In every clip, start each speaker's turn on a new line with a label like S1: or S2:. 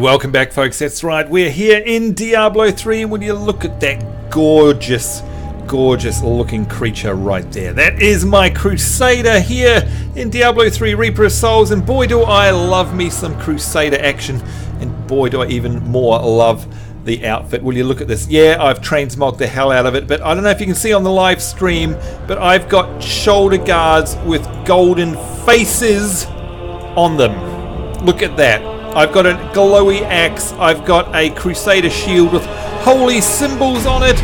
S1: welcome back, folks. That's right, we're here in Diablo 3, and when you look at that gorgeous looking creature right there, that is my Crusader here in Diablo 3 Reaper of Souls, and boy do I love me some Crusader action, and boy do I even more love the outfit. Will you look at this? Yeah, I've transmogged the hell out of it, but I don't know if you can see on the live stream, but I've got shoulder guards with golden faces on them. Look at that. I've got a glowy axe. I've got a Crusader shield with holy symbols on it.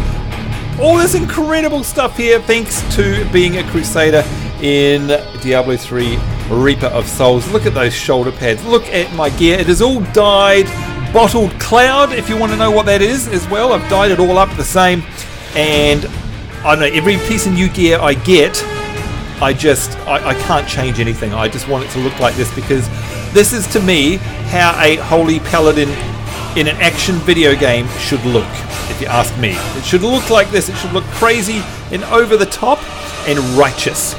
S1: All this incredible stuff here thanks to being a Crusader in Diablo 3 Reaper of Souls. Look at those shoulder pads. Look at my gear. It is all dyed bottled cloud, if you want to know what that is as well. I've dyed it all up the same, and I don't know, every piece of new gear I get, I can't change anything. I just want it to look like this, because this is to me how a holy paladin in an action video game should look, if you ask me. It should look like this. It should look crazy and over the top and righteous.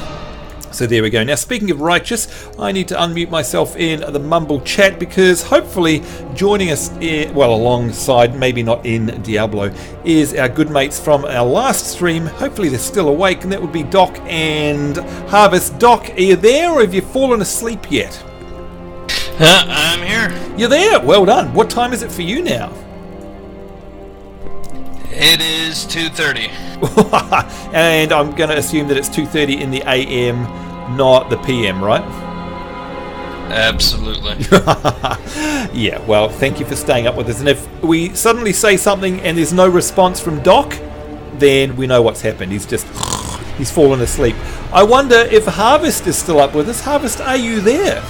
S1: So there we go. Now, speaking of righteous, I need to unmute myself in the Mumble chat, because hopefully joining us, alongside, maybe not in Diablo, is our good mates from our last stream. Hopefully they're still awake, and that would be Doc and Harvest. Doc, are you there, or have you fallen asleep yet?
S2: I'm here.
S1: You're there. Well done. What time is it for you now?
S2: It is 2:30.
S1: And I'm going to assume that it's 2:30 in the AM, not the PM, right?
S2: Absolutely.
S1: Yeah, well, thank you for staying up with us. And if we suddenly say something and there's no response from Doc, then we know what's happened. He's fallen asleep. I wonder if Harvest is still up with us. Harvest, are you there?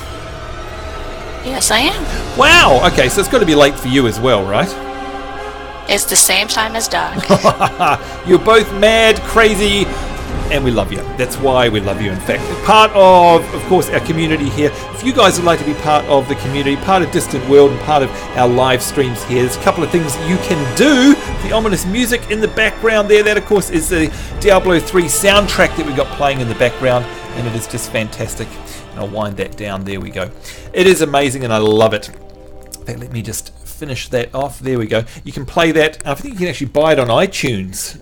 S3: Yes, I am.
S1: Wow, okay, so it's got to be late for you as well, right?
S3: It's the same time as Doc.
S1: You're both mad, crazy, and we love you. That's why we love you, in fact. Part of course, our community here. If you guys would like to be part of the community, part of Distant World, and part of our live streams here, there's a couple of things you can do. The ominous music in the background there, that of course is the Diablo 3 soundtrack that we've got playing in the background, and it is just fantastic. And I'll wind that down. There we go. It is amazing, and I love it. In fact, let me just finish that off. There we go. You can play that. I think you can actually buy it on iTunes.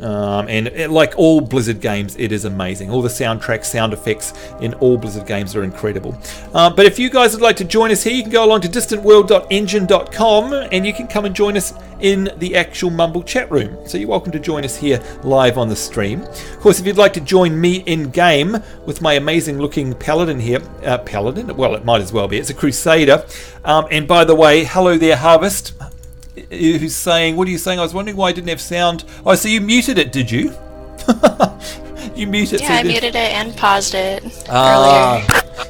S1: Like all Blizzard games, it is amazing. All the soundtracks, sound effects in all Blizzard games are incredible. But if you guys would like to join us here, you can go along to distantworld.engine.com and you can come and join us in the actual Mumble chat room. So you're welcome to join us here live on the stream. Of course, if you'd like to join me in game with my amazing looking paladin here, paladin? Well, it might as well be. It's a Crusader. And by the way, hello there, Harvest. Who's saying, what are you saying? I was wondering why I didn't have sound. Oh, so you muted it, did you? You muted it.
S3: Yeah, I muted it and paused it earlier.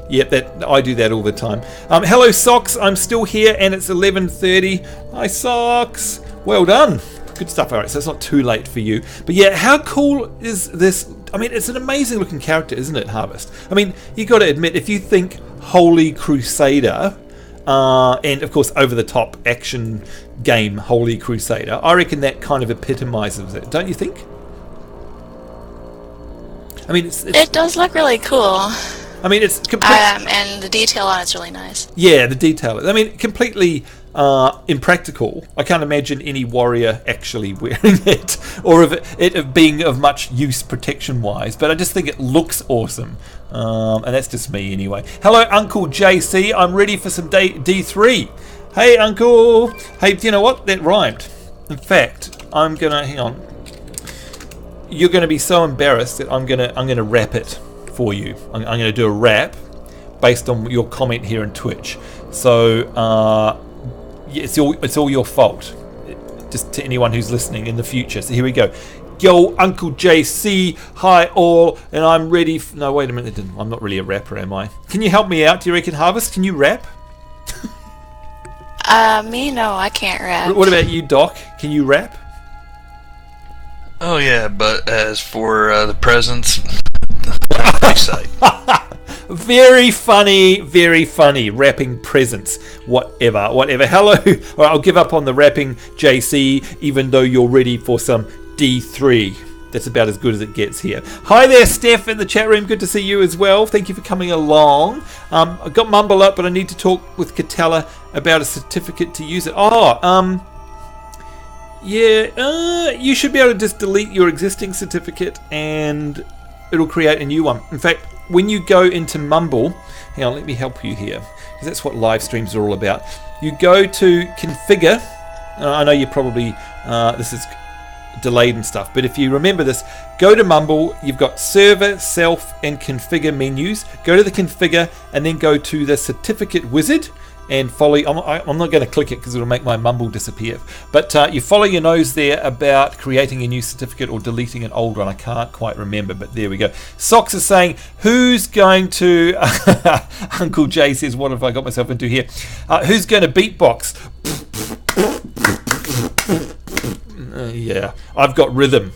S1: Yep, I do that all the time. Hello, Socks. I'm still here, and it's 11:30. Hi, Socks. Well done. Good stuff. All right, so it's not too late for you. But yeah, how cool is this? I mean, it's an amazing looking character, isn't it, Harvest? I mean, you got to admit, if you think Holy Crusader, and of course over the top action game Holy Crusader, I reckon that kind of epitomizes it, don't you think? I mean, it
S3: does look really cool.
S1: I mean, it's
S3: and the detail on it's really nice.
S1: Yeah, the detail. I mean, completely impractical. I can't imagine any warrior actually wearing it, or of it being of much use protection-wise. But I just think it looks awesome, and that's just me anyway. Hello, Uncle JC. I'm ready for some D3. Hey, Uncle. Hey, do you know what? That rhymed. In fact, I'm gonna hang on. You're gonna be so embarrassed that I'm gonna rap it for you. I'm going to do a rap based on your comment here on Twitch. So it's all your fault. Just to anyone who's listening in the future. So here we go. Yo, Uncle JC, hi all, and I'm ready. No, wait a minute. I'm not really a rapper, am I? Can you help me out? Do you reckon, Harvest? Can you rap?
S3: Me? No, I can't rap.
S1: What about you, Doc? Can you rap?
S2: Oh yeah, but as for the presents,
S1: very funny rapping presents, whatever. Hello. All right, I'll give up on the rapping, JC, even though you're ready for some D3. that's about as good as it gets here. Hi there, Steph, in the chat room. Good to see you as well. Thank you for coming along. I've got Mumble up, but I need to talk with Catella about a certificate to use it. You should be able to just delete your existing certificate and it'll create a new one. In fact, when you go into Mumble, hang on, let me help you here, because that's what live streams are all about. You go to configure. I know you probably, this is delayed and stuff, but if you remember this, go to Mumble, you've got server, self, and configure menus. Go to the configure and then go to the certificate wizard and follow. I'm not going to click it because it'll make my Mumble disappear, but you follow your nose there about creating a new certificate or deleting an old one. I can't quite remember, but there we go. Socks is saying, who's going to Uncle Jay says, what have I got myself into here? Who's going to beatbox? Yeah, I've got rhythm.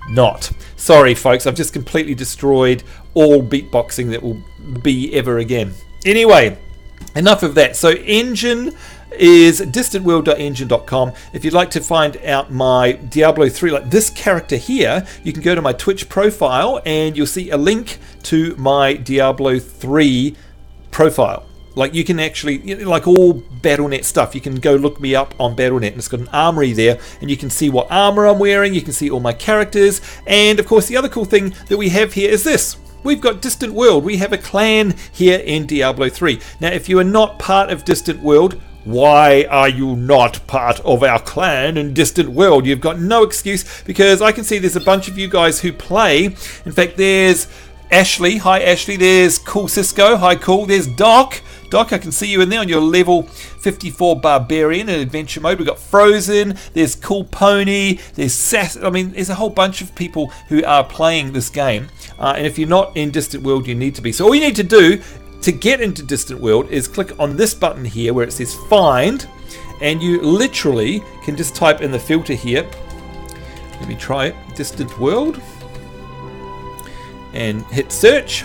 S1: Not. Sorry, folks, I've just completely destroyed all beatboxing that will be ever again. Anyway, enough of that. So engine is distantworld.engine.com. If you'd like to find out my Diablo 3, like this character here, you can go to my Twitch profile and you'll see a link to my Diablo 3 profile. Like you can actually, like all Battlenet stuff, you can go look me up on Battlenet and it's got an armory there and you can see what armor I'm wearing, you can see all my characters, and of course the other cool thing that we have here is this. We've got Distant World. We have a clan here in Diablo 3. Now if you are not part of Distant World, why are you not part of our clan in Distant World? You've got no excuse, because I can see there's a bunch of you guys who play. In fact, there's Ashley. Hi Ashley. There's Cool Cisco. Hi Cool. There's Doc. Doc, I can see you in there on your level 54 Barbarian in Adventure Mode. We've got Frozen, there's Cool Pony, there's Sass. I mean, there's a whole bunch of people who are playing this game. And if you're not in Distant World, you need to be. So all you need to do to get into Distant World is click on this button here where it says Find. And you literally can just type in the filter here. Let me try it. Distant World. And hit search.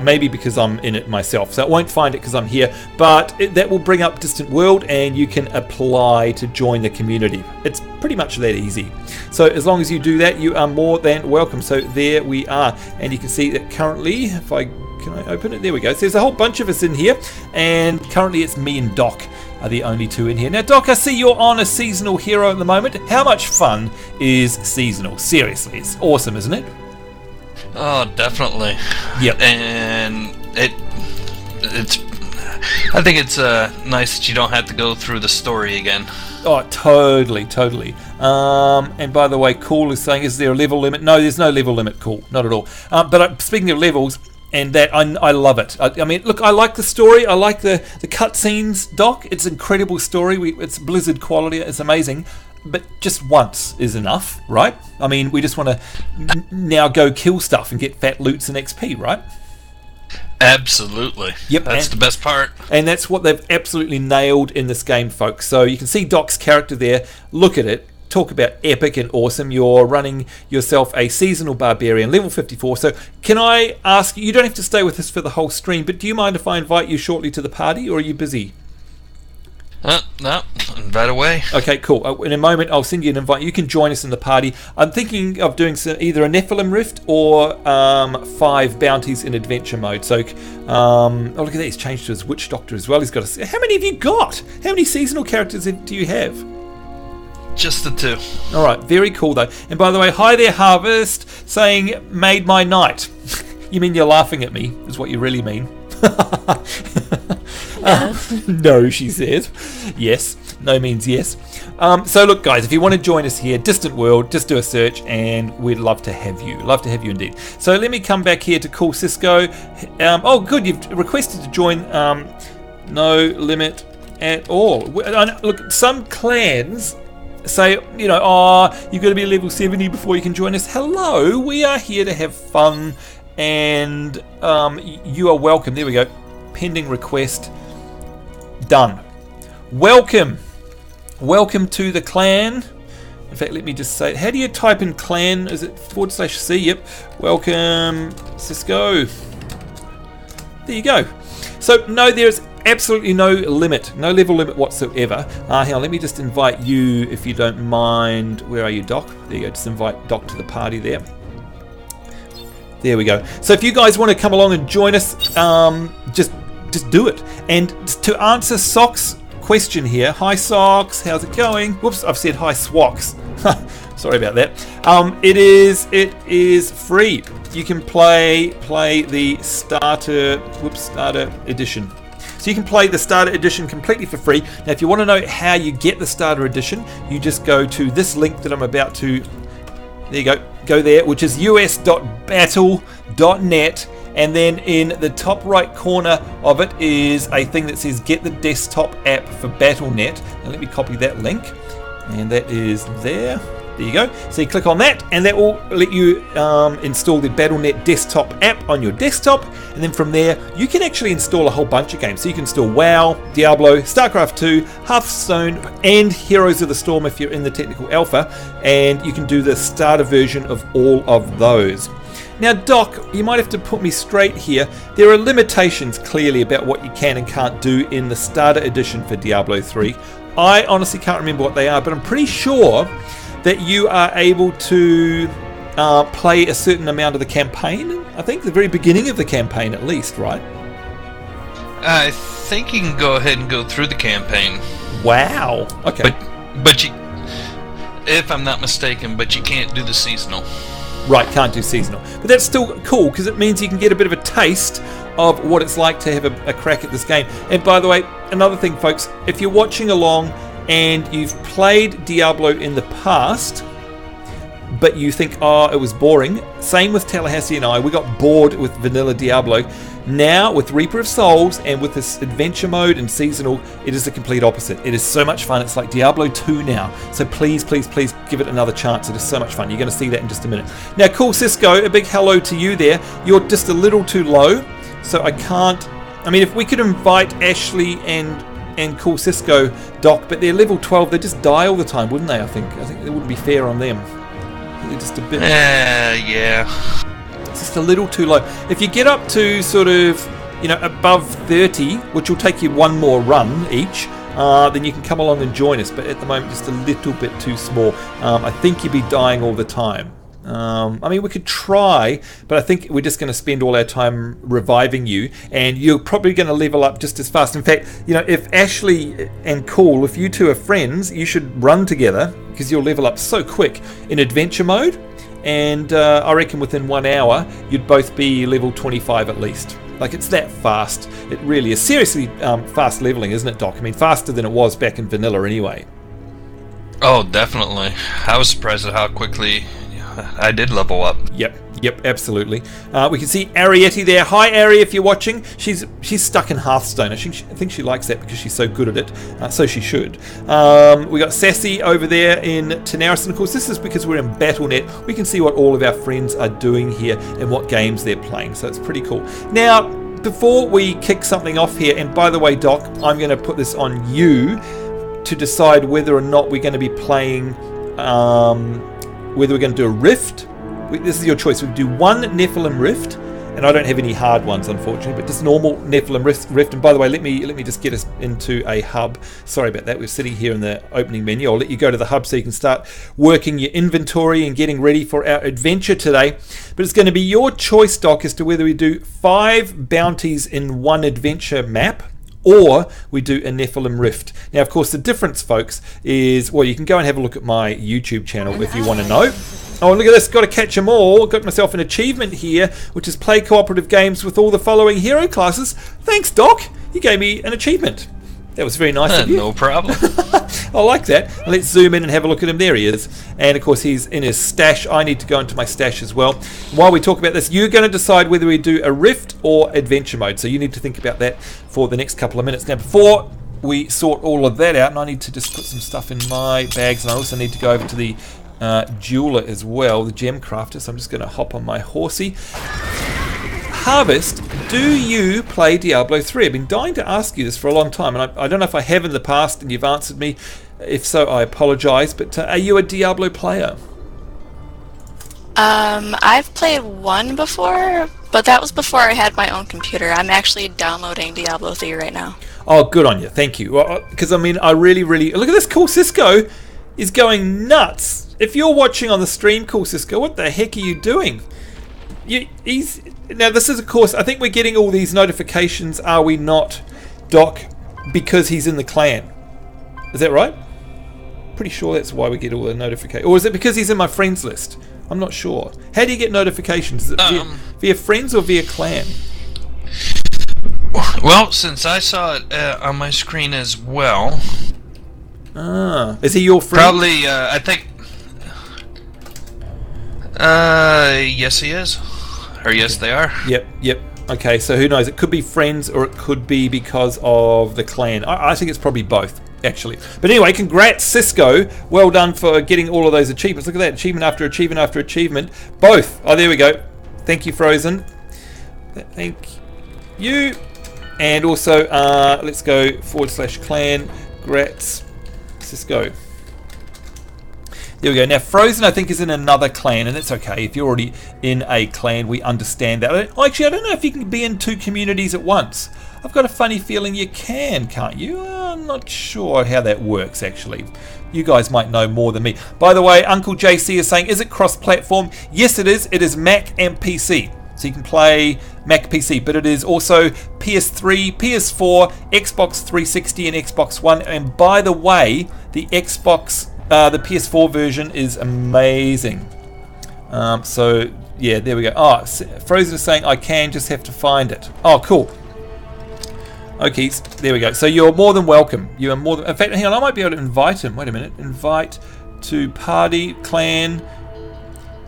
S1: Maybe because I'm in it myself, so it won't find it because I'm here, but that will bring up Distant World and you can apply to join the community. It's pretty much that easy. So as long as you do that, you are more than welcome. So there we are, and you can see that currently, can I open it? There we go. So there's a whole bunch of us in here, and currently it's me and Doc are the only two in here. Now Doc, I see you're on a seasonal hero at the moment. How much fun is seasonal? Seriously, it's awesome, isn't it?
S2: Oh, definitely.
S1: Yep.
S2: And it's. I think it's nice that you don't have to go through the story again.
S1: Oh, totally. And by the way, Cool is saying, is there a level limit? No, there's no level limit, Cool. Not at all. But speaking of levels, and that, I love it. I mean, look, I like the story. I like the cutscenes, Doc. It's an incredible story. It's Blizzard quality. It's amazing. But just once is enough, right? I mean, we just want to now go kill stuff and get fat loots and XP, right?
S2: Absolutely.
S1: Yep.
S2: That's the best part.
S1: And that's what they've absolutely nailed in this game, folks. So you can see Doc's character there. Look at it. Talk about epic and awesome. You're running yourself a seasonal barbarian, level 54. So can I ask you don't have to stay with us for the whole stream, but do you mind if I invite you shortly to the party, or are you busy?
S2: No, invite away.
S1: Okay, cool. In a moment, I'll send you an invite. You can join us in the party. I'm thinking of doing either a Nephlem Rift or 5 bounties in adventure mode. So, oh, look at that. He's changed to his Witch Doctor as well. He's got how many have you got? How many seasonal characters do you have?
S2: Just the 2.
S1: All right, very cool, though. And by the way, hi there, Harvest, saying, made my night. You mean you're laughing at me, is what you really mean. No, she says. Yes. No means yes. So look, guys, if you want to join us here, Distant World, just do a search and we'd love to have you. Love to have you indeed. So let me come back here to Cool Cisco. Oh, good. You've requested to join. No limit at all. Look, some clans say, you know, oh, you've got to be level 70 before you can join us. Hello. We are here to have fun. And you are welcome. There we go. Pending request. Done. Welcome to the clan. In fact, let me just say, how do you type in clan? Is it /C? Yep. Welcome, Cisco. There you go. So no, there's absolutely no limit, no level limit whatsoever. Hang on, let me just invite you, if you don't mind. Where are you, Doc? There you go, just invite Doc to the party there. There we go. So if you guys want to come along and join us, just do it. And to answer Sock's question here, hi Socks, how's it going? Whoops, I've said hi Swocks. Sorry about that. It is free. You can play the starter edition. So you can play the starter edition completely for free. Now, if you want to know how you get the starter edition, you just go to this link that I'm about to. There you go. Go there, which is us.battle.net, and then in the top right corner of it is a thing that says "Get the desktop app for Battlenet." Now let me copy that link, and that is there. There you go. So you click on that, and that will let you install the Battlenet desktop app on your desktop. And then from there, you can actually install a whole bunch of games. So you can install WoW, Diablo, StarCraft 2, Hearthstone, and Heroes of the Storm if you're in the technical alpha. And you can do the starter version of all of those. Now, Doc, you might have to put me straight here. There are limitations clearly about what you can and can't do in the starter edition for Diablo 3. I honestly can't remember what they are, but I'm pretty sure that you are able to play a certain amount of the campaign. I think the very beginning of the campaign at least, right?
S2: I think you can go ahead and go through the campaign.
S1: Wow. Okay.
S2: But you, if I'm not mistaken, but you can't do the seasonal.
S1: Right, can't do seasonal. But that's still cool because it means you can get a bit of a taste of what it's like to have a crack at this game. And by the way, another thing, folks, if you're watching along and you've played Diablo in the past, but you think, oh, it was boring. Same with Tallahassee and I. We got bored with vanilla Diablo. Now, with Reaper of Souls and with this adventure mode and seasonal, it is the complete opposite. It is so much fun. It's like Diablo 2 now. So please, please, please give it another chance. It is so much fun. You're going to see that in just a minute. Now, Cool Cisco, a big hello to you there. You're just a little too low, so I can't. I mean, if we could invite Ashley and Cool Cisco, Doc, but they're level 12, they just die all the time, wouldn't they? I think it wouldn't be fair on them. They're just a bit.
S2: Yeah.
S1: It's just a little too low. If you get up to sort of, above 30, which will take you one more run each, then you can come along and join us. But at the moment, just a little bit too small. I think you'd be dying all the time. I mean, we could try, but I think we're just going to spend all our time reviving you, and you're probably going to level up just as fast. In fact, if Ashley and Cool, if you two are friends, you should run together because you'll level up so quick in adventure mode, and I reckon within 1 hour you'd both be level 25 at least. Like, it's that fast. It really is. Seriously fast leveling, isn't it, Doc? I mean, faster than it was back in vanilla anyway.
S2: Oh, definitely. I was surprised at how quickly I did level up. Yep, absolutely.
S1: We can see Ariette there. Hi, Ari, if you're watching. She's stuck in Hearthstone. I think she likes that because she's so good at it. So she should. We got Sassy over there in Tanaris. And of course, this is because we're in Battlenet. We can see what all of our friends are doing here and what games they're playing. So it's pretty cool. Now, before we kick something off here, and by the way, Doc, I'm going to put this on you to decide whether or not we're going to be playing, whether we're going to do a Rift. This is your choice. We can do one Nephlem Rift, and I don't have any hard ones, unfortunately, but just normal Nephlem Rift. And by the way, let me just get us into a hub. Sorry about that. We're sitting here in the opening menu. I'll let you go to the hub so you can start working your inventory and getting ready for our adventure today. But it's going to be your choice, Doc, as to whether we do 5 bounties in one adventure map, or we do a Nephlem Rift. Now, of course, the difference, folks, is, well, you can go and have a look at my YouTube channel if you want to know. Oh, look at this. Got to catch them all. Got myself an achievement here, which is play cooperative games with all the following hero classes. Thanks, Doc. You gave me an achievement. That was very nice of you.
S2: No problem.
S1: I like that. Let's zoom in and have a look at him. There he is. And, of course, he's in his stash. I need to go into my stash as well. While we talk about this, you're going to decide whether we do a Rift or Adventure Mode. So you need to think about that for the next couple of minutes. Now, before we sort all of that out, and I need to just put some stuff in my bags, and I also need to go over to the jeweler as well, the gem crafter. So I'm just going to hop on my horsey. Harvest, do you play Diablo 3? I've been dying to ask you this for a long time, and I don't know if I have in the past and you've answered me. If so, I apologize, but are you a Diablo player?
S3: I've played one before, but that was before I had my own computer. I'm actually downloading Diablo 3 right now.
S1: Oh, good on you. Thank you. Because, I mean, I really... Look at this. Cool Cisco is going nuts. If you're watching on the stream, Cool Cisco, what the heck are you doing? Now, this is, of course, I think we're getting all these notifications, are we not, Doc, because he's in the clan. Is that right? Pretty sure that's why we get all the notifications. Or is it because he's in my friends list? I'm not sure. How do you get notifications? Is it via friends or via clan?
S2: Well, since I saw it on my screen as well.
S1: Ah, is he your friend?
S2: Probably, I think. Yes, he is. Or yes, they are.
S1: Yep. Okay, so who knows? It could be friends or it could be because of the clan. I think it's probably both, actually. But anyway, congrats, Cisco. Well done for getting all of those achievements. Look at that. Achievement after achievement after achievement. Both. Oh, there we go. Thank you, Frozen. Thank you. And also, let's go /clan. Grats, Cisco. There we go. Now, Frozen, I think, is in another clan, and that's okay. If you're already in a clan, we understand that. Actually, I don't know if you can be in 2 communities at once. I've got a funny feeling you can, can't you? I'm not sure how that works, actually. You guys might know more than me. By the way, Uncle JC is saying, is it cross-platform? Yes, it is. It is Mac and PC. So you can play Mac PC, but it is also PS3, PS4, Xbox 360, and Xbox One. And by the way, the the PS4 version is amazing. So yeah, there we go. Oh, Frozen is saying I can, just have to find it. Oh, cool. Okay, there we go. So you're more than welcome. You are more than. In fact, hang on, I might be able to invite him. Wait a minute. Invite to party clan.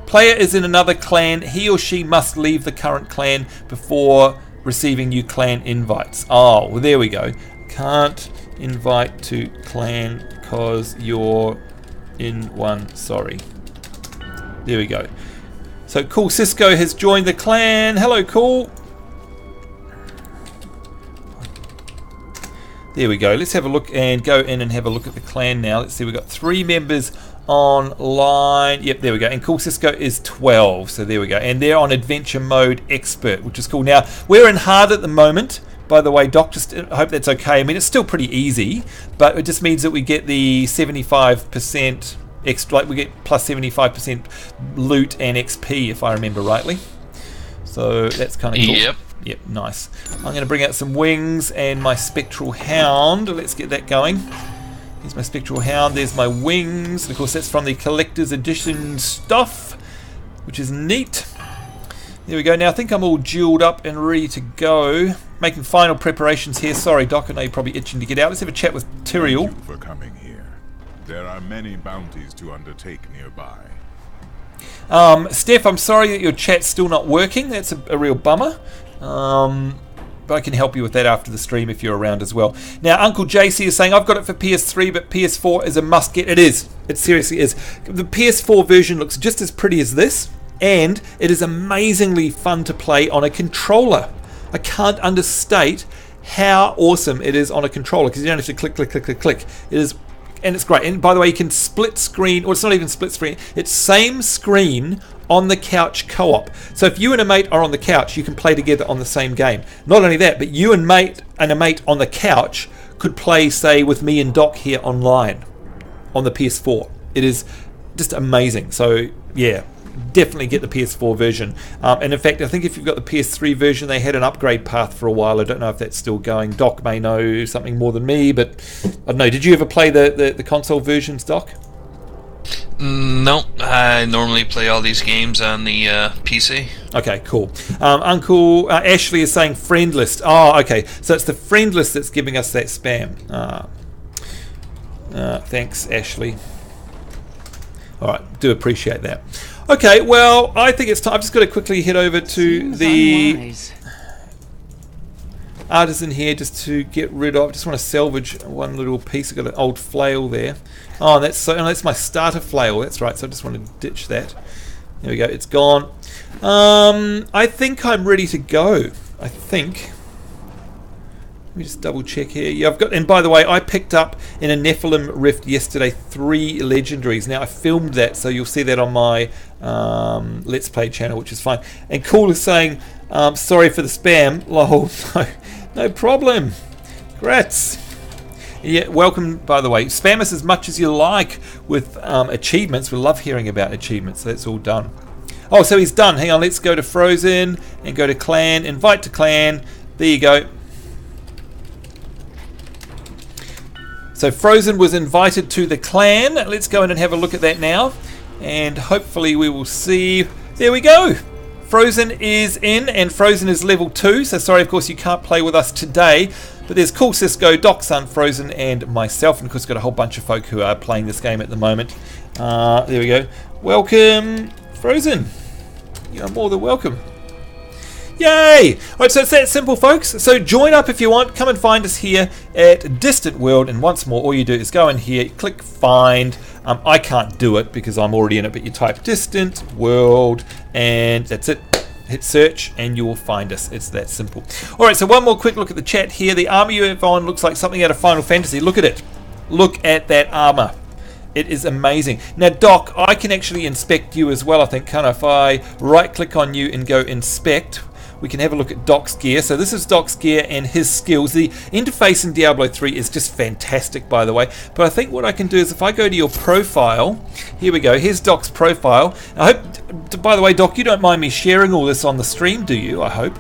S1: Player is in another clan. He or she must leave the current clan before receiving new clan invites. Oh, well, there we go. Can't invite to clan because you're in one. Sorry. There we go. So Cool Cisco has joined the clan. Hello, Cool. There we go. Let's have a look and go in and have a look at the clan now. Let's see. We've got 3 members online. Yep, there we go. And Cool Cisco is 12. So there we go. And they're on adventure mode expert, which is cool. Now, we're in hard at the moment. By the way, Doc, just I hope that's okay. I mean, it's still pretty easy, but it just means that we get the 75% extra, like we get plus 75% loot and XP, if I remember rightly. So that's kind of cool. Yep, nice. I'm going to bring out some wings and my Spectral Hound. Let's get that going. Here's my Spectral Hound. There's my wings. And of course, that's from the Collector's Edition stuff, which is neat. There we go. Now I think I'm all jeweled up and ready to go. Making final preparations here. Sorry, Doc, I know you're probably itching to get out. Let's have a chat with Tyrael.
S4: Thank you for coming here. There are many bounties to undertake nearby.
S1: Steph, I'm sorry that your chat's still not working. That's a real bummer. But I can help you with that after the stream if you're around as well. Now, Uncle JC is saying, I've got it for PS3, but PS4 is a must get. It is. It seriously is. The PS4 version looks just as pretty as this, and it is amazingly fun to play on a controller. I can't understate how awesome it is on a controller, because you don't have to click, click, click, click, click. It is, and it's great. And by the way, you can split screen, or it's not even split screen, it's same screen on the couch co-op. So if you and a mate are on the couch, you can play together on the same game. Not only that, but you and a mate on the couch could play, say, with me and Doc here online on the PS4. It is just amazing. So yeah, definitely get the PS4 version. And in fact, I think if you've got the PS3 version, they had an upgrade path for a while. I don't know if that's still going. Doc may know something more than me, but I don't know. Did you ever play the console versions, Doc?
S2: No, I normally play all these games on the PC. Okay,
S1: cool. Uncle Ashley is saying friend list. Oh, okay. So it's the friend list that's giving us that spam. Thanks, Ashley. All right, do appreciate that. Okay, well, I think it's time. I've just got to quickly head over to the artisan here just to get rid of. Just want to salvage one little piece. I've got an old flail there. Oh, that's my starter flail. That's right. So I just want to ditch that. There we go. It's gone. I think I'm ready to go. I think. Let me just double check here. Yeah, I've got. And by the way, I picked up in a Nephlem Rift yesterday 3 legendaries. Now I filmed that, so you'll see that on my Let's Play channel, which is fine. And Cool is saying, sorry for the spam. Lol. No problem. Grats. Yeah, welcome, by the way. Spam us as much as you like with achievements. We love hearing about achievements. That's all done. Oh, so he's done. Hang on, let's go to Frozen and go to Clan. Invite to Clan. There you go. So Frozen was invited to the Clan. Let's go in and have a look at that now. And hopefully we will see. There we go. Frozen is in, and Frozen is level 2. So sorry, of course, you can't play with us today. But there's Cool Cisco, Doc Sun, Frozen, and myself. And of course, got a whole bunch of folk who are playing this game at the moment. There we go. Welcome, Frozen. You're more than welcome. Yay! Alright, so it's that simple, folks. So join up if you want. Come and find us here at Distant World. And once more, all you do is go in here, click Find. I can't do it because I'm already in it, but you type Distant World, and that's it. Hit search and you will find us. It's that simple. Alright, so one more quick look at the chat here. The armor you have on looks like something out of Final Fantasy. Look at it. Look at that armor. It is amazing. Now, Doc, I can actually inspect you as well, I think. Kind of, if I right click on you and go inspect, we can have a look at Doc's gear. So this is Doc's gear and his skills. The interface in Diablo 3 is just fantastic, by the way. But I think what I can do is if I go to your profile, here we go, here's Doc's profile. I hope, by the way, Doc, you don't mind me sharing all this on the stream, do you? I hope.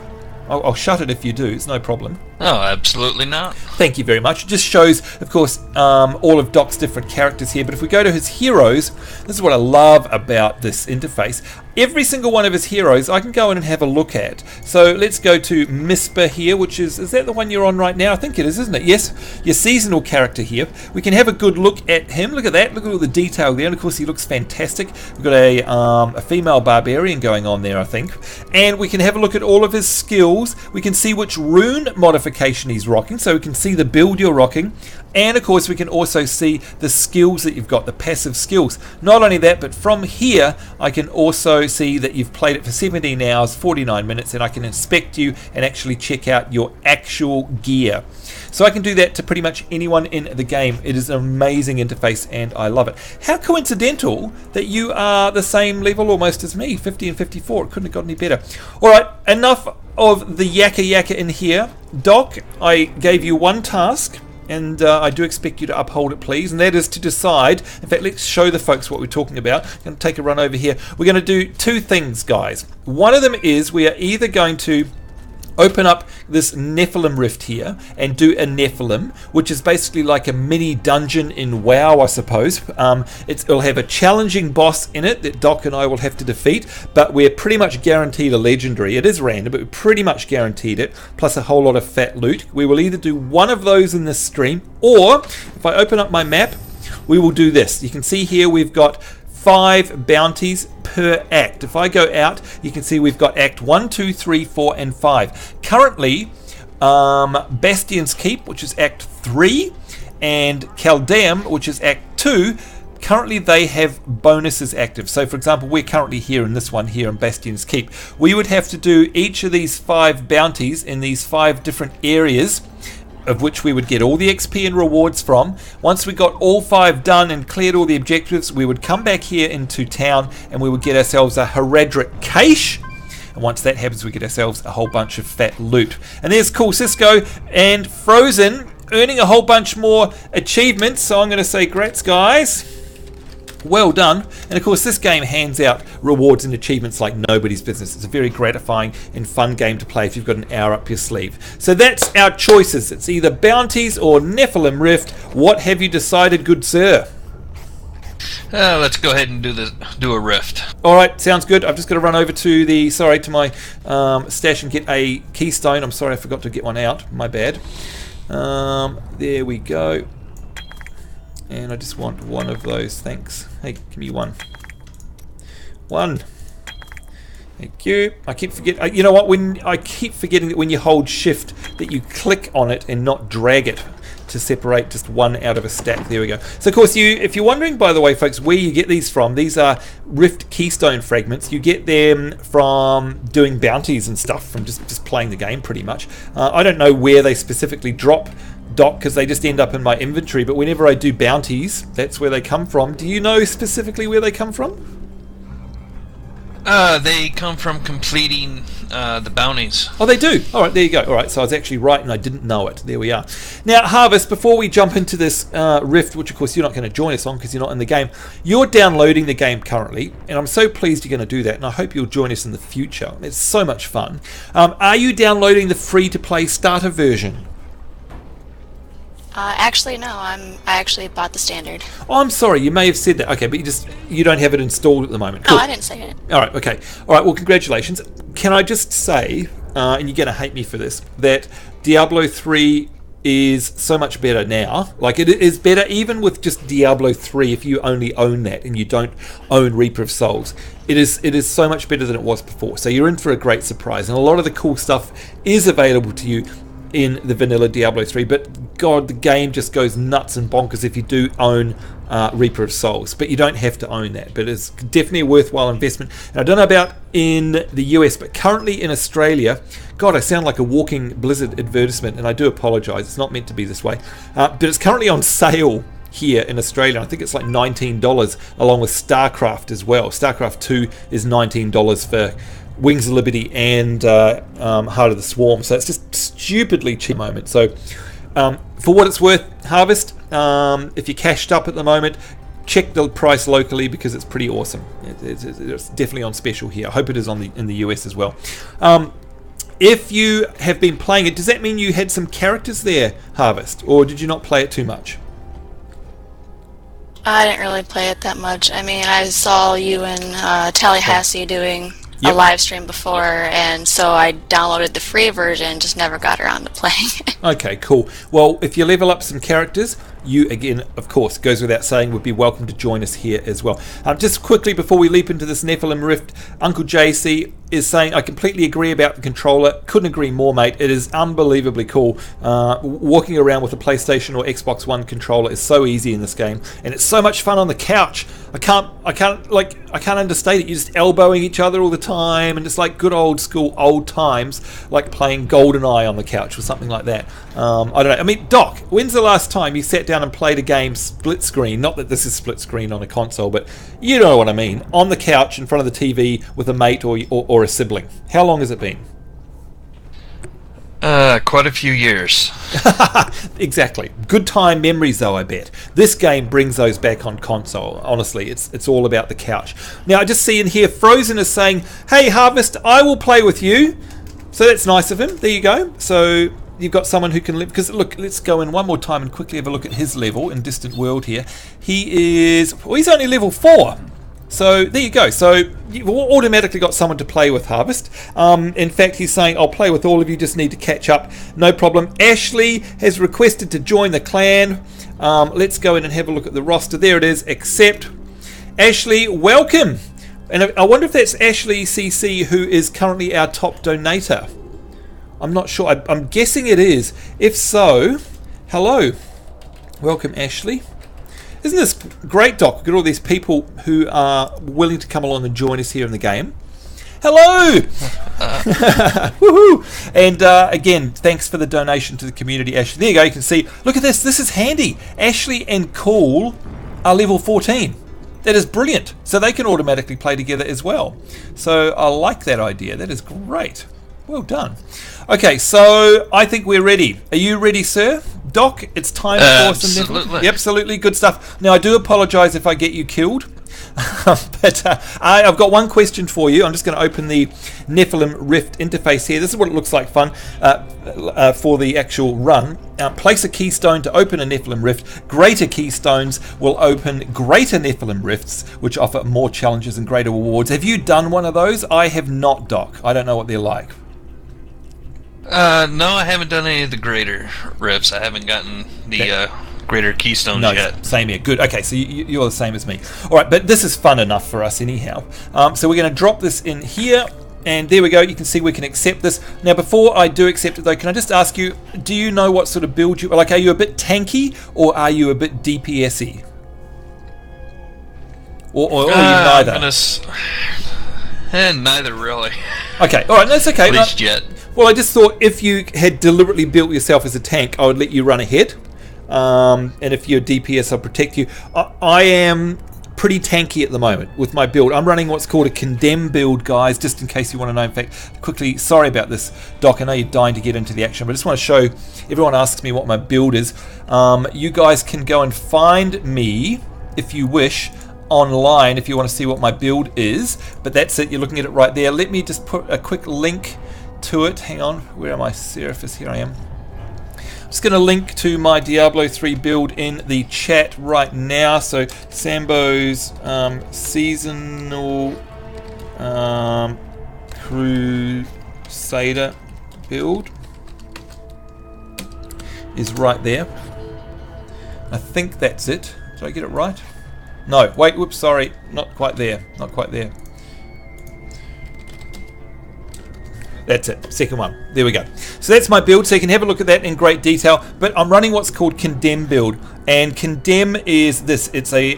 S1: I'll shut it if you do, it's no problem.
S2: Oh, absolutely not.
S1: Thank you very much. It just shows, of course, all of Doc's different characters here. But if we go to his heroes, this is what I love about this interface. Every single one of his heroes I can go in and have a look at. So let's go to Mispa here, which is that the one you're on right now? I think it is, isn't it? Yes, your seasonal character here. We can have a good look at him. Look at that. Look at all the detail there. And of course, he looks fantastic. We've got a female barbarian going on there, I think. And we can have a look at all of his skills. We can see which rune modification he's rocking. So we can see the build you're rocking. And of course we can also see the skills that you've got, the passive skills. Not only that, but from here I can also see that you've played it for 17 hours, 49 minutes, and I can inspect you and actually check out your actual gear. So I can do that to pretty much anyone in the game. It is an amazing interface and I love it. How coincidental that you are the same level almost as me, 50 and 54. It couldn't have got any better. Alright, enough of the yakka in here. Doc, I gave you one task. And I do expect you to uphold it, please. And that is to decide. In fact, let's show the folks what we're talking about. I'm going to take a run over here. We're going to do two things, guys. One of them is we are either going to open up this Nephlem Rift here and do a Nephlem, which is basically like a mini dungeon in WoW, I suppose. It'll have a challenging boss in it that Doc and I will have to defeat, but we're pretty much guaranteed a legendary. It is random, but we're pretty much guaranteed it, plus a whole lot of fat loot. We will either do one of those in this stream, or if I open up my map, we will do this. You can see here we've got 5 bounties per act. If I go out, you can see we've got act 1, 2, 3, 4, and 5. Currently, Bastion's Keep, which is act 3, and Caldeum, which is act 2, currently they have bonuses active. So for example, we're currently here in this one here in Bastion's Keep. We would have to do each of these 5 bounties in these 5 different areas, of which we would get all the XP and rewards from. Once we got all 5 done and cleared all the objectives, we would come back here into town and we would get ourselves a Heredric Cache. And once that happens, we get ourselves a whole bunch of fat loot. And there's Cool Cisco and Frozen earning a whole bunch more achievements. So I'm going to say, grats, guys. Well done. And of course this game hands out rewards and achievements like nobody's business. It's a very gratifying and fun game to play if you've got an hour up your sleeve. So that's our choices. It's either Bounties or Nephlem Rift. What have you decided, good sir?
S2: Let's go ahead and do a rift.
S1: Alright, sounds good. I've just got to run over to the my stash and get a keystone. I'm sorry I forgot to get one out. My bad. There we go. And I just want one of those, thanks. Hey, give me one. One. Thank you. I keep forgetting. You know what? I keep forgetting that when you hold shift, that you click on it and not drag it to separate just one out of a stack. There we go. So of course, if you're wondering, by the way, folks, where you get these from, these are Rift Keystone fragments. You get them from doing bounties and stuff, from just playing the game, pretty much. I don't know where they specifically drop, Doc, because they just end up in my inventory, but whenever I do bounties, that's where they come from. Do you know specifically where they come from?
S2: They come from completing the bounties.
S1: Oh, they do. All right, there you go. All right, so I was actually right and I didn't know it. There we are. Now, Harvest, before we jump into this Rift, which of course you're not going to join us on because you're not in the game, you're downloading the game currently, and I'm so pleased you're going to do that, and I hope you'll join us in the future. It's so much fun. Are you downloading the free-to-play starter version?
S3: Actually, no. I actually bought the standard.
S1: Oh, I'm sorry, you may have said that. Okay, but you don't have it installed at the moment.
S3: Cool. No, I didn't say it.
S1: All right, okay. All right, well, congratulations. Can I just say, and you're going to hate me for this, that Diablo 3 is so much better now. Like, it is better even with just Diablo 3 if you only own that and you don't own Reaper of Souls. It is so much better than it was before. So you're in for a great surprise. And a lot of the cool stuff is available to you in the vanilla Diablo 3, but God, the game just goes nuts and bonkers if you do own Reaper of Souls, but you don't have to own that, but it's definitely a worthwhile investment. And I don't know about in the US, but currently in Australia, God, I sound like a walking Blizzard advertisement, and I do apologise, it's not meant to be this way, but it's currently on sale here in Australia. I think it's like $19 along with StarCraft as well. StarCraft 2 is $19 for Wings of Liberty and Heart of the Swarm, so it's just stupidly cheap at the moment. So for what it's worth, Harvest, if you're cashed up at the moment, check the price locally because it's pretty awesome. It's definitely on special here. I hope it is in the US as well. If you have been playing it, does that mean you had some characters there, Harvest, or did you not play it too much?
S3: I didn't really play it that much. I mean, I saw you and Tallahassee doing a live stream before, and so I downloaded the free version, just never got around to playing it.
S1: Okay, cool. Well, if you level up some characters, you, again, of course, goes without saying, would be welcome to join us here as well. Just quickly, before we leap into this Nephlem Rift, Uncle JC is saying, I completely agree about the controller. Couldn't agree more, mate. It is unbelievably cool. Walking around with a PlayStation or Xbox One controller is so easy in this game, and it's so much fun on the couch. I can't understate it. You're just elbowing each other all the time, and it's like good old school, old times, like playing GoldenEye on the couch or something like that. I don't know. I mean, Doc, when's the last time you sat down and played a game split screen? Not that this is split screen on a console, but you know what I mean. On the couch in front of the TV with a mate or a sibling. How long has it been?
S2: Quite a few years.
S1: Exactly. Good time memories, though, I bet. This game brings those back on console. Honestly, it's all about the couch. Now, I just see in here, Frozen is saying, hey, Harvest, I will play with you. So that's nice of him. There you go. So you've got someone who can live. Because, look, let's go in one more time and quickly have a look at his level in Distant World here. He's only level 4. So there you go. So you've automatically got someone to play with, Harvest. In fact, he's saying, I'll play with all of you, just need to catch up. No problem. Ashley has requested to join the clan. Let's go in and have a look at the roster. There it is. Accept. Ashley, welcome. And I wonder if that's Ashley CC, who is currently our top donator. I'm not sure. I'm guessing it is. If so, hello. Welcome, Ashley. Isn't this great, Doc? We've got all these people who are willing to come along and join us here in the game. Hello! Woohoo! And again, thanks for the donation to the community, Ashley. There you go, you can see. Look at this. This is handy. Ashley and Cool are level 14. That is brilliant. So they can automatically play together as well. So I like that idea. That is great. Well done. Okay, so I think we're ready. Are you ready, sir? Doc, it's time for some Nephilim. Yep, absolutely. Good stuff. Now, I do apologise if I get you killed. But I've got one question for you. I'm just going to open the Nephlem Rift interface here. This is what it looks like fun for the actual run. Place a keystone to open a Nephlem Rift. Greater keystones will open greater Nephlem Rifts, which offer more challenges and greater rewards. Have you done one of those? I have not, Doc. I don't know what they're like.
S2: No, I haven't done any of the greater rifts. I haven't gotten the greater keystones yet.
S1: Same here. Good. Okay, so you're the same as me. All right, but this is fun enough for us anyhow. So we're going to drop this in here, and there we go. You can see we can accept this. Now, before I do accept it, though, can I just ask you, do you know what sort of build you like? Are you a bit tanky, or are you a bit DPS-y? Or are you neither?
S2: Neither, really.
S1: Okay, all right, that's okay.
S2: At least yet.
S1: Well, I just thought if you had deliberately built yourself as a tank, I would let you run ahead. And if you're DPS, I'll protect you. I am pretty tanky at the moment with my build. I'm running what's called a condemn build, guys, just in case you want to know. In fact, quickly, sorry about this, Doc. I know you're dying to get into the action, but I just want to show, everyone asks me what my build is. You guys can go and find me, if you wish, online if you want to see what my build is. But that's it, you're looking at it right there. Let me just put a quick link to it. Hang on, where am I? Seraphis, here I am. Just going to link to my Diablo 3 build in the chat right now. So Sambo's seasonal Crusader build is right there. I think that's it. Did I get it right? No, wait, whoops, sorry, not quite there. Not quite there. That's it, second one. There we go. So that's my build, so you can have a look at that in great detail. But I'm running what's called Condemn build. And Condemn is this. It's a,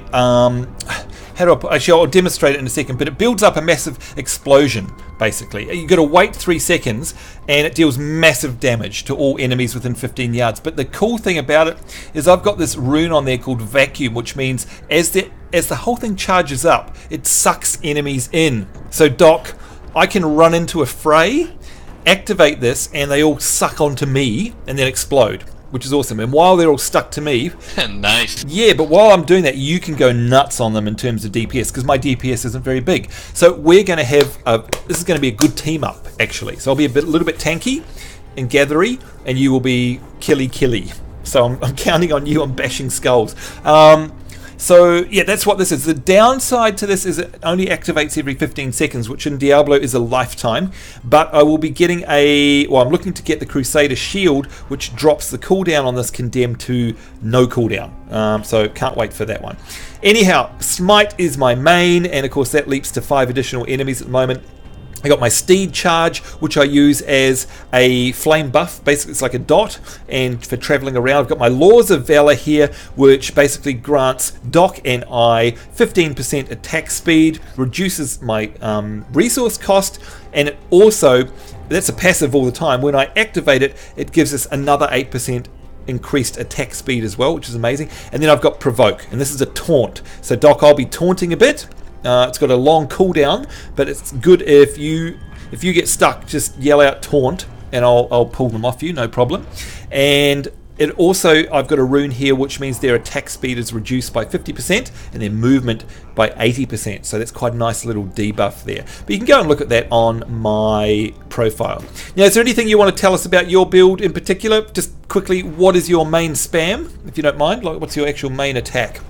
S1: actually I'll demonstrate it in a second, but it builds up a massive explosion, basically. You've got to wait 3 seconds, and it deals massive damage to all enemies within 15 yards. But the cool thing about it is I've got this rune on there called Vacuum, which means as the whole thing charges up, it sucks enemies in. So Doc, I can run into a fray, activate this, and they all suck onto me and then explode, which is awesome. And while they're all stuck to me,
S2: nice.
S1: Yeah, but while I'm doing that, you can go nuts on them in terms of DPS, because my DPS isn't very big. So we're going to have this is going to be a good team up, actually. So I'll be a little bit tanky and gathery, and you will be killy. So I'm counting on you on bashing skulls. So yeah, that's what this is. The downside to this is it only activates every 15 seconds, which in Diablo is a lifetime. But I will be getting I'm looking to get the Crusader Shield, which drops the cooldown on this Condemn to no cooldown. So can't wait for that one. Anyhow, Smite is my main, and of course that leaps to 5 additional enemies at the moment. I got my Steed Charge, which I use as a flame buff. Basically, it's like a dot, and for traveling around. I've got my Laws of Valor here, which basically grants Doc and I 15% attack speed, reduces my resource cost, and it also, that's a passive all the time. When I activate it, it gives us another 8% increased attack speed as well, which is amazing. And then I've got Provoke, and this is a taunt. So Doc, I'll be taunting a bit. It's got a long cooldown, but it's good if you get stuck, just yell out taunt, and I'll pull them off you, no problem. And it also, I've got a rune here, which means their attack speed is reduced by 50% and their movement by 80%. So that's quite a nice little debuff there. But you can go and look at that on my profile. Now, is there anything you want to tell us about your build in particular? Just quickly, what is your main spam, if you don't mind? Like, what's your actual main attack?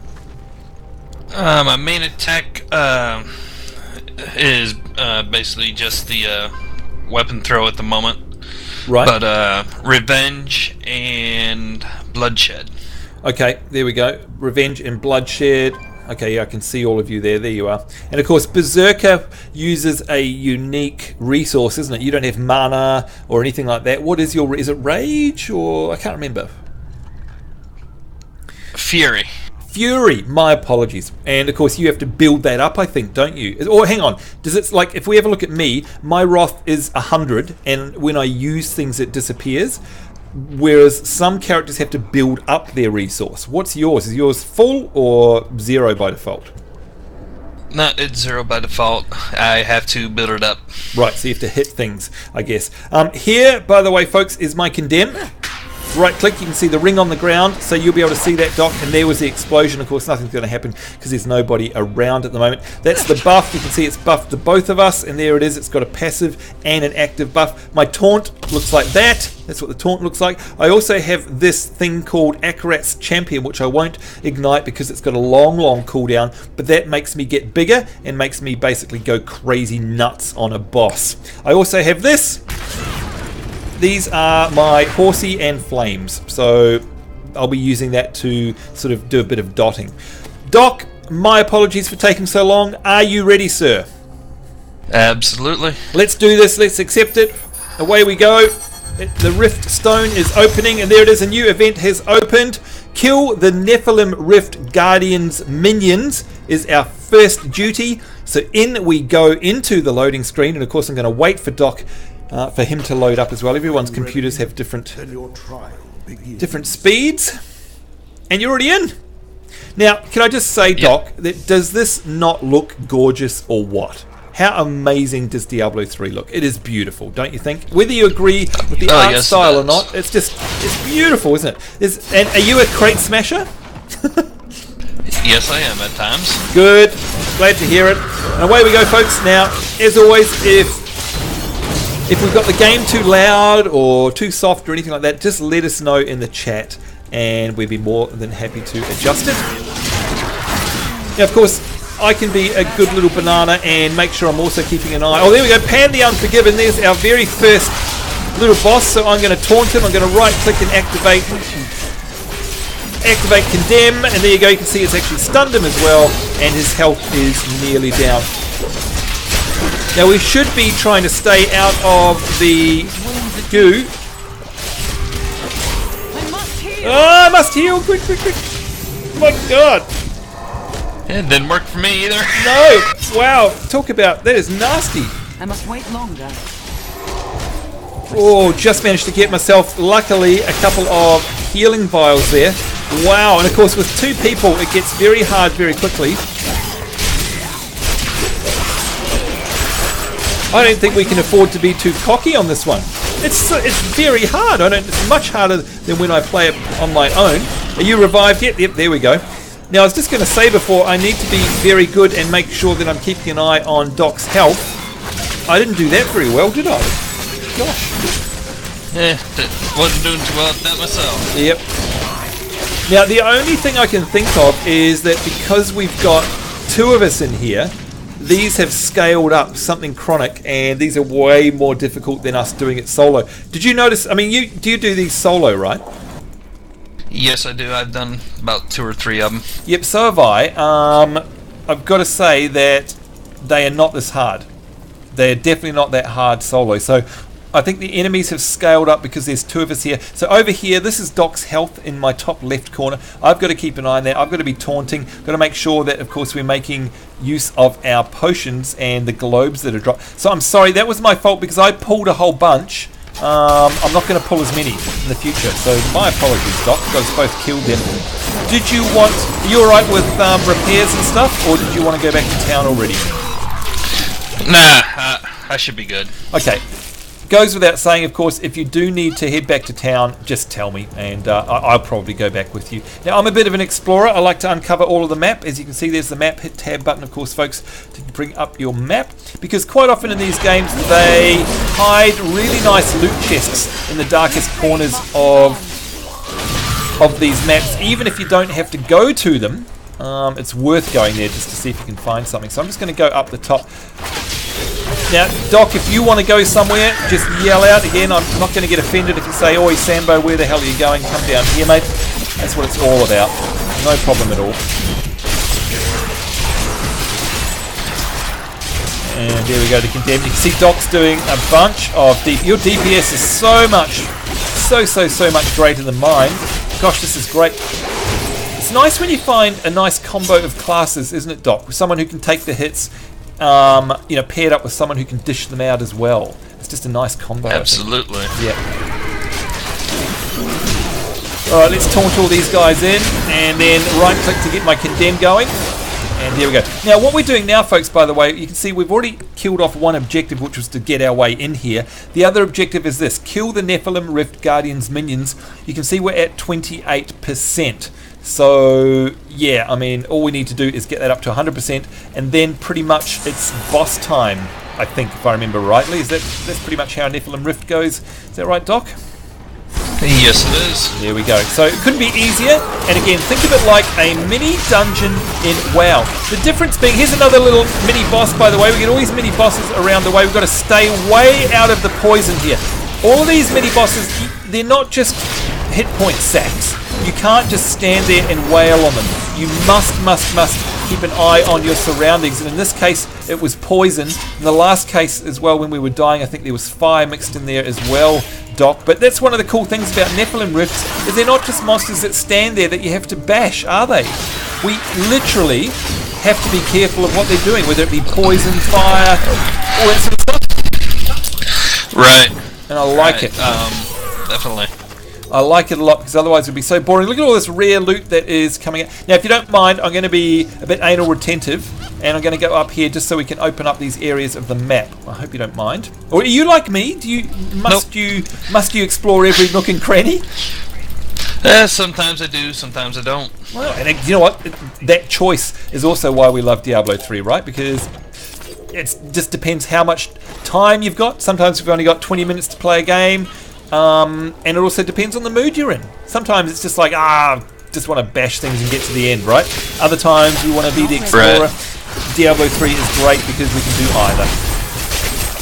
S2: My main attack is basically just the weapon throw at the moment.
S1: Right.
S2: But Revenge and Bloodshed.
S1: Okay, there we go. Revenge and Bloodshed. Okay, yeah, I can see all of you there. There you are. And of course, Berserker uses a unique resource, isn't it? You don't have mana or anything like that. What is your... Is it Rage or... I can't remember.
S2: Fury.
S1: Fury, my apologies. And of course you have to build that up, I think, don't you? Or hang on, does it, like, if we have a look at me, my Wrath is 100, and when I use things it disappears, whereas some characters have to build up their resource. What's yours? Is yours full or 0 by default?
S2: No, it's 0 by default. I have to build it up.
S1: Right, so you have to hit things, I guess. Here, by the way, folks, is my Condemn. Right click, you can see the ring on the ground, so you'll be able to see that, Doc, and there was the explosion. Of course, nothing's going to happen because there's nobody around at the moment. That's the buff. You can see it's buffed to both of us, and there it is. It's got a passive and an active buff. My taunt looks like that. That's what the taunt looks like. I also have this thing called Akarat's Champion, which I won't ignite because it's got a long cooldown, but that makes me get bigger and makes me basically go crazy nuts on a boss. I also have this. These are my Horsey and Flames, so I'll be using that to sort of do a bit of dotting. Doc, my apologies for taking so long. Are you ready, sir?
S2: Absolutely.
S1: Let's do this. Let's accept it. Away we go. The Rift Stone is opening, and there it is. A new event has opened. Kill the Nephlem Rift Guardians minions is our first duty. So in we go into the loading screen, and of course I'm going to wait for Doc for him to load up as well. Everyone's computers have different speeds, and you're already in. Now, can I just say, Doc, that does this not look gorgeous or what? How amazing does Diablo 3 look? It is beautiful, don't you think? Whether you agree with the art style or not, it's beautiful, isn't it? And are you a crate smasher?
S2: Yes, I am at times.
S1: Good. Glad to hear it. And away we go, folks. Now, as always, if we've got the game too loud or too soft or anything like that, just let us know in the chat, and we'd be more than happy to adjust it. Now, of course, I can be a good little banana and make sure I'm also keeping an eye. Oh, there we go. Pan the Unforgiven. There's our very first little boss. So I'm going to taunt him. I'm going to right-click and activate Condemn. And there you go. You can see it's actually stunned him as well. And his health is nearly down. Now, we should be trying to stay out of the goo. Oh, I must heal. Quick, quick, quick. Oh, my God.
S2: It didn't work for me either.
S1: No! Wow, talk about, that is nasty.
S5: I must wait longer.
S1: Oh, just managed to get myself, luckily, a couple of healing vials there. Wow, and of course with two people it gets very hard very quickly. I don't think we can afford to be too cocky on this one. It's very hard. It's much harder than when I play it on my own. Are you revived yet? Yep, there we go. Now, I was just going to say before, I need to be very good and make sure that I'm keeping an eye on Doc's health. I didn't do that very well, did I? Gosh.
S2: Wasn't doing too well at that myself.
S1: Yep. Now, the only thing I can think of is that because we've got two of us in here, these have scaled up something chronic, and these are way more difficult than us doing it solo. Did you notice? I mean, you do these solo, right?
S2: Yes, I do. I've done about 2 or 3 of them.
S1: Yep, so have I. I've got to say that they are not this hard. They're definitely not that hard solo. So I think the enemies have scaled up because there's two of us here. So over here, this is Doc's health in my top left corner. I've got to keep an eye on that. I've got to be taunting. Got to make sure that, of course, we're making use of our potions and the globes that are dropped. So I'm sorry, that was my fault because I pulled a whole bunch. I'm not going to pull as many in the future, so my apologies, Doc. You guys both killed them. Did you want... Are you alright with repairs and stuff, or did you want to go back to town already?
S2: Nah, I should be good.
S1: Okay. Goes without saying, of course, if you do need to head back to town, just tell me, and I'll probably go back with you. Now, I'm a bit of an explorer. I like to uncover all of the map. As you can see, there's the map. Hit tab button, of course, folks, to bring up your map, because quite often in these games, they hide really nice loot chests in the darkest corners of these maps. Even if you don't have to go to them, it's worth going there just to see if you can find something. So I'm just going to go up the top. Now, Doc, if you want to go somewhere, just yell out. Again, I'm not going to get offended if you say, "Oi, Sambo, where the hell are you going? Come down here, mate." That's what it's all about. No problem at all. And there we go to Condemn. You can see Doc's doing a bunch of your DPS is so much greater than mine. Gosh, this is great. It's nice when you find a nice combo of classes, isn't it, Doc? With someone who can take the hits, paired up with someone who can dish them out as well. It's just a nice combo.
S2: Absolutely.
S1: Yeah. Alright, let's taunt all these guys in, and then right click to get my Condemn going. And there we go. Now, what we're doing now, folks, by the way, you can see we've already killed off one objective, which was to get our way in here. The other objective is this: kill the Nephlem Rift Guardians minions. You can see we're at 28%. So, yeah, I mean, all we need to do is get that up to 100%, and then pretty much it's boss time, I think, if I remember rightly. That's pretty much how Nephlem Rift goes. Is that right, Doc?
S2: Yes, it is.
S1: There we go. So it couldn't be easier. And again, think of it like a mini dungeon in WoW. The difference being, here's another little mini boss, by the way. We get all these mini bosses around the way. We've got to stay way out of the poison here. All of these mini bosses, they're not just hit point sacks. You can't just stand there and wail on them. You must keep an eye on your surroundings. And in this case, it was poison. In the last case as well, when we were dying, I think there was fire mixed in there as well, Doc. But that's one of the cool things about Nephlem Rifts, is they're not just monsters that stand there that you have to bash, are they? We literally have to be careful of what they're doing, whether it be poison, fire, all that sort of stuff.
S2: Right.
S1: And I like it.
S2: Definitely.
S1: I like it a lot because otherwise it would be so boring. Look at all this rare loot that is coming out. Now, if you don't mind, I'm going to be a bit anal retentive, and I'm going to go up here just so we can open up these areas of the map. I hope you don't mind. Or are you like me? Must you explore every nook and cranny?
S2: Sometimes I do, sometimes I don't.
S1: Well, and you know what? That choice is also why we love Diablo 3, right? Because it just depends how much time you've got. Sometimes we've only got 20 minutes to play a game. And it also depends on the mood you're in. Sometimes it's just like, just want to bash things and get to the end, right? Other times we want to be the explorer. Right. Diablo 3 is great because we can do either.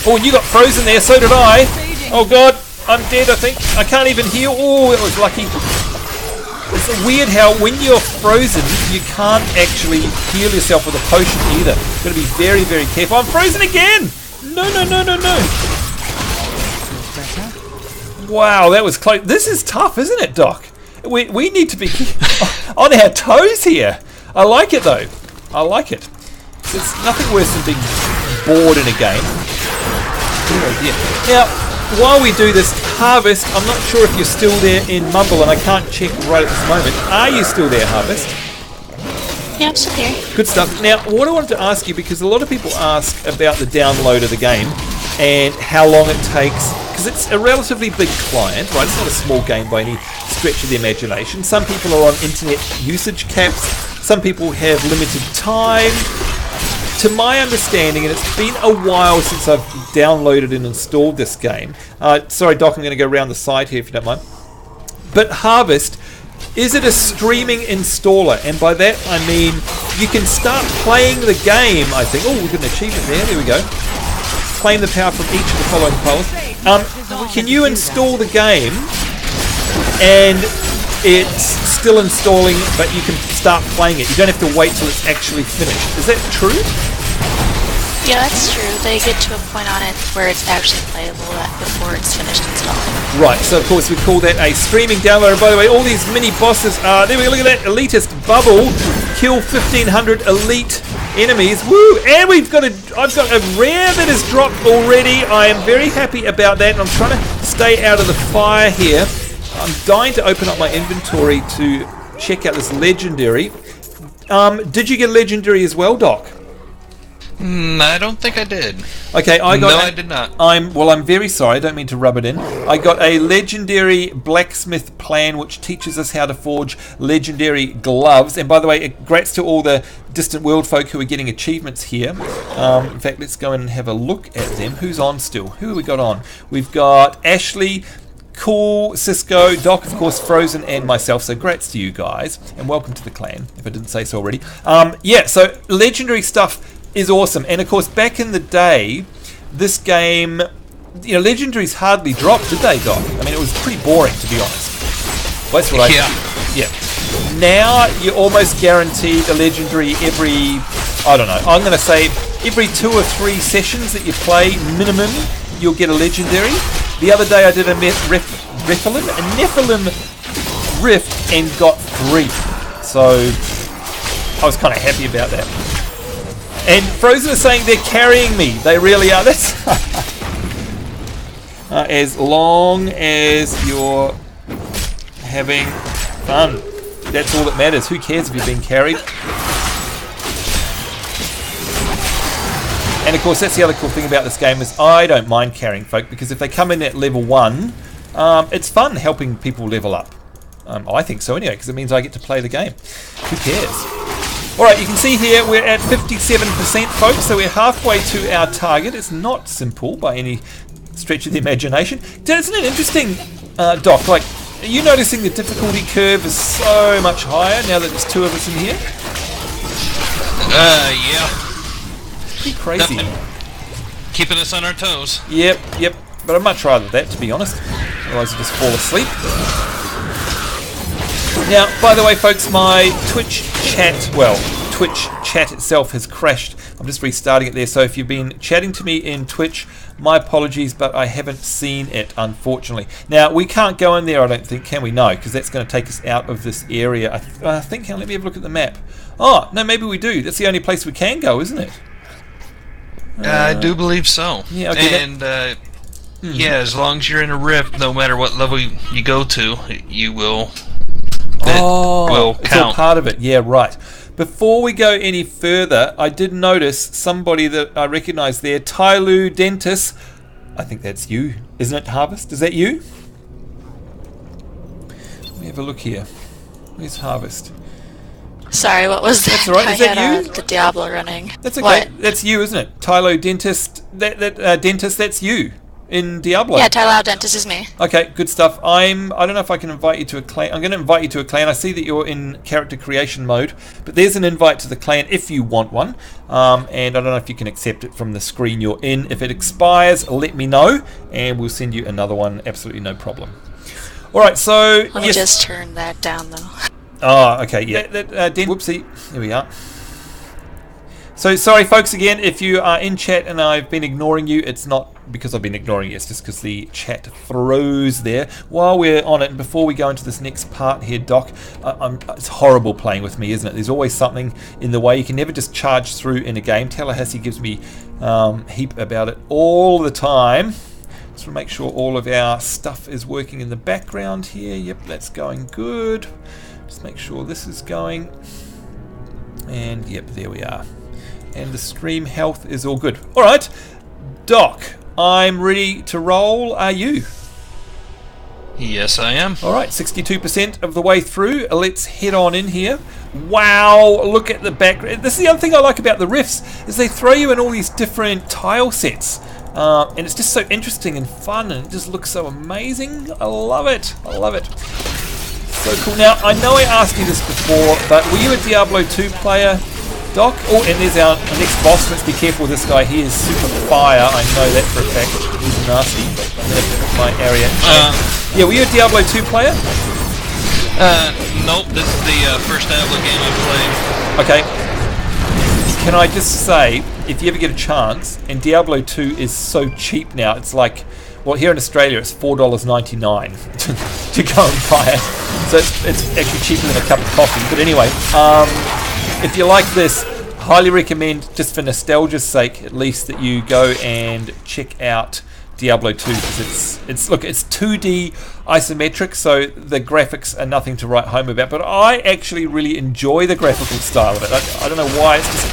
S1: Oh, and you got frozen there, so did I. Oh god, I'm dead, I think. I can't even heal. Oh, that was lucky. It's weird how when you're frozen, you can't actually heal yourself with a potion either. You've got to be very, very careful. I'm frozen again! No. Wow, that was close. This is tough, isn't it, Doc? We need to be on our toes here. I like it, though. I like it. It's nothing worse than being bored in a game. Oh, dear. Now, while we do this Harvest, I'm not sure if you're still there in Mumble, and I can't check right at this moment. Are you still there, Harvest?
S3: Yeah, I'm still here.
S1: Good stuff. Now, what I wanted to ask you, because a lot of people ask about the download of the game and how long it takes, because it's a relatively big client, right? It's not a small game by any stretch of the imagination. Some people are on internet usage caps. Some people have limited time. To my understanding, and it's been a while since I've downloaded and installed this game. Sorry, Doc, I'm going to go around the side here if you don't mind. But Harvest, is it a streaming installer? And by that I mean you can start playing the game, I think. Oh, we've got an achievement there. There we go. Claim the power from each of the following piles. Can you install the game and it's still installing, but you can start playing it? You don't have to wait till it's actually finished. Is that true?
S3: Yeah, that's true. They get to a point on it where it's actually playable before it's finished installing.
S1: Right, so of course we call that a streaming download. And by the way, all these mini bosses are... There we go, look at that elitist bubble. Kill 1,500 elite enemies. Woo! And I've got a rare that has dropped already. I am very happy about that, and I'm trying to stay out of the fire here. I'm dying to open up my inventory to check out this legendary. Did you get legendary as well, Doc?
S2: I don't think I did.
S1: Okay, I
S2: did not.
S1: I'm very sorry. I don't mean to rub it in. I got a legendary blacksmith plan, which teaches us how to forge legendary gloves. And by the way, congrats to all the distant world folk who are getting achievements here. In fact, let's go and have a look at them. Who's on still? Who have we got on? We've got Ashley, Cool, Cisco, Doc, of course, Frozen, and myself. So grats to you guys, and welcome to the clan, if I didn't say so already. Yeah, so legendary stuff is awesome. And of course, back in the day, this game, you know, legendaries hardly dropped, did they, Doc? I mean, it was pretty boring, to be honest. Well, that's what yeah. Now you're almost guaranteed a legendary every, I don't know, I'm going to say every 2 or 3 sessions that you play minimum, you'll get a legendary. The other day I did a Nephlem Rift and got 3. So I was kind of happy about that. And Frozen is saying they're carrying me. They really are. That's as long as you're having fun. That's all that matters. Who cares if you're being carried? And of course, that's the other cool thing about this game is I don't mind carrying folk, because if they come in at level 1, it's fun helping people level up. I think so anyway, because it means I get to play the game. Who cares? Alright, you can see here we're at 57% folks, so we're halfway to our target. It's not simple by any stretch of the imagination. Isn't it interesting, Doc, like, are you noticing the difficulty curve is so much higher now that there's 2 of us in here?
S2: Yeah.
S1: Pretty crazy.
S2: Keeping us on our toes.
S1: Yep. But I'd much rather that, to be honest. Otherwise I'll just fall asleep. Now, by the way, folks, my Twitch chat itself has crashed. I'm just restarting it there. So if you've been chatting to me in Twitch, my apologies, but I haven't seen it, unfortunately. Now, we can't go in there, I don't think, can we? No, because that's going to take us out of this area. I think, let me have a look at the map. Oh, no, maybe we do. That's the only place we can go, isn't it?
S2: I do believe so.
S1: Yeah, okay.
S2: And Yeah, as long as you're in a rift, no matter what level you go to, you will.
S1: Will
S2: count.
S1: It's all part of it. Yeah, right. Before we go any further, I did notice somebody that I recognise there, Tyloo Dentis. I think that's you, isn't it, Harvest? Is that you? Let me have a look here. Where's Harvest?
S3: Sorry, what was that?
S1: That's all right. Is that you?
S3: The Diablo running.
S1: That's okay.
S3: What?
S1: That's you, isn't it? Tyloo Dentist. Dentist. That's you in Diablo.
S3: Yeah, Tyler Dentist is me.
S1: Okay, good stuff. I don't know if I can invite you to a clan. I'm going to invite you to a clan. I see that you're in character creation mode, but there's an invite to the clan if you want one. And I don't know if you can accept it from the screen you're in. If it expires, let me know, and we'll send you another one. Absolutely no problem. All right, so
S3: Let me just turn that down, though.
S1: Oh, okay, yeah. Whoopsie. There we are. So sorry, folks, again, if you are in chat and I've been ignoring you, it's not because I've been ignoring you, it's just because the chat froze there. While we're on it, and before we go into this next part here, Doc, it's horrible playing with me, isn't it? There's always something in the way. You can never just charge through in a game. Tallahassee gives me heap about it all the time. Just want to make sure all of our stuff is working in the background here. Yep, that's going good. Just make sure this is going. And yep, there we are. And the stream health is all good. All right, Doc, I'm ready to roll. Are you?
S2: Yes, I am.
S1: All right, 62% of the way through. Let's head on in here. Wow, look at the background. This is the other thing I like about the rifts, is they throw you in all these different tile sets. And it's just so interesting and fun, and it just looks so amazing. I love it. I love it. So cool. Now, I know I asked you this before, but were you a Diablo 2 player, Doc? Oh, and there's our next boss. Let's be careful with this guy. He is super fire. I know that for a fact. He's nasty. I'm going to put my area. Yeah, were you a Diablo 2 player?
S2: Nope. This is the first Diablo game I've played.
S1: Okay. Can I just say, if you ever get a chance, and Diablo 2 is so cheap now, it's like, well, here in Australia it's $4.99 to go and buy it. So it's actually cheaper than a cup of coffee. But anyway, if you like this, highly recommend, just for nostalgia's sake at least, that you go and check out Diablo 2, because it's 2D isometric, so the graphics are nothing to write home about, but I actually really enjoy the graphical style of it. I don't know why. It's just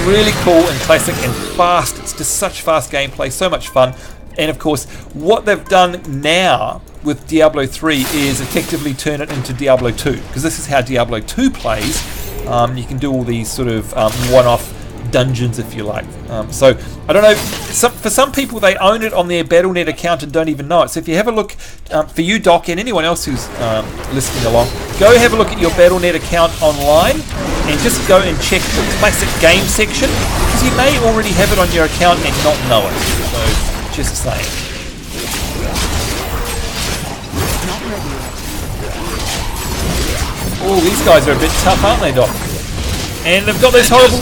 S1: really cool and classic and fast. It's just such fast gameplay, so much fun. And of course, what they've done now with Diablo 3 is effectively turn it into Diablo 2, because this is how Diablo 2 plays. You can do all these sort of one-off dungeons, if you like. So I don't know, for some people they own it on their Battlenet account and don't even know it. So if you have a look, for you, Doc, and anyone else who's listening along, go have a look at your Battlenet account online and just go and check the classic game section, because you may already have it on your account and not know it. So just saying. Oh, these guys are a bit tough, aren't they, Doc? And they've got those horrible...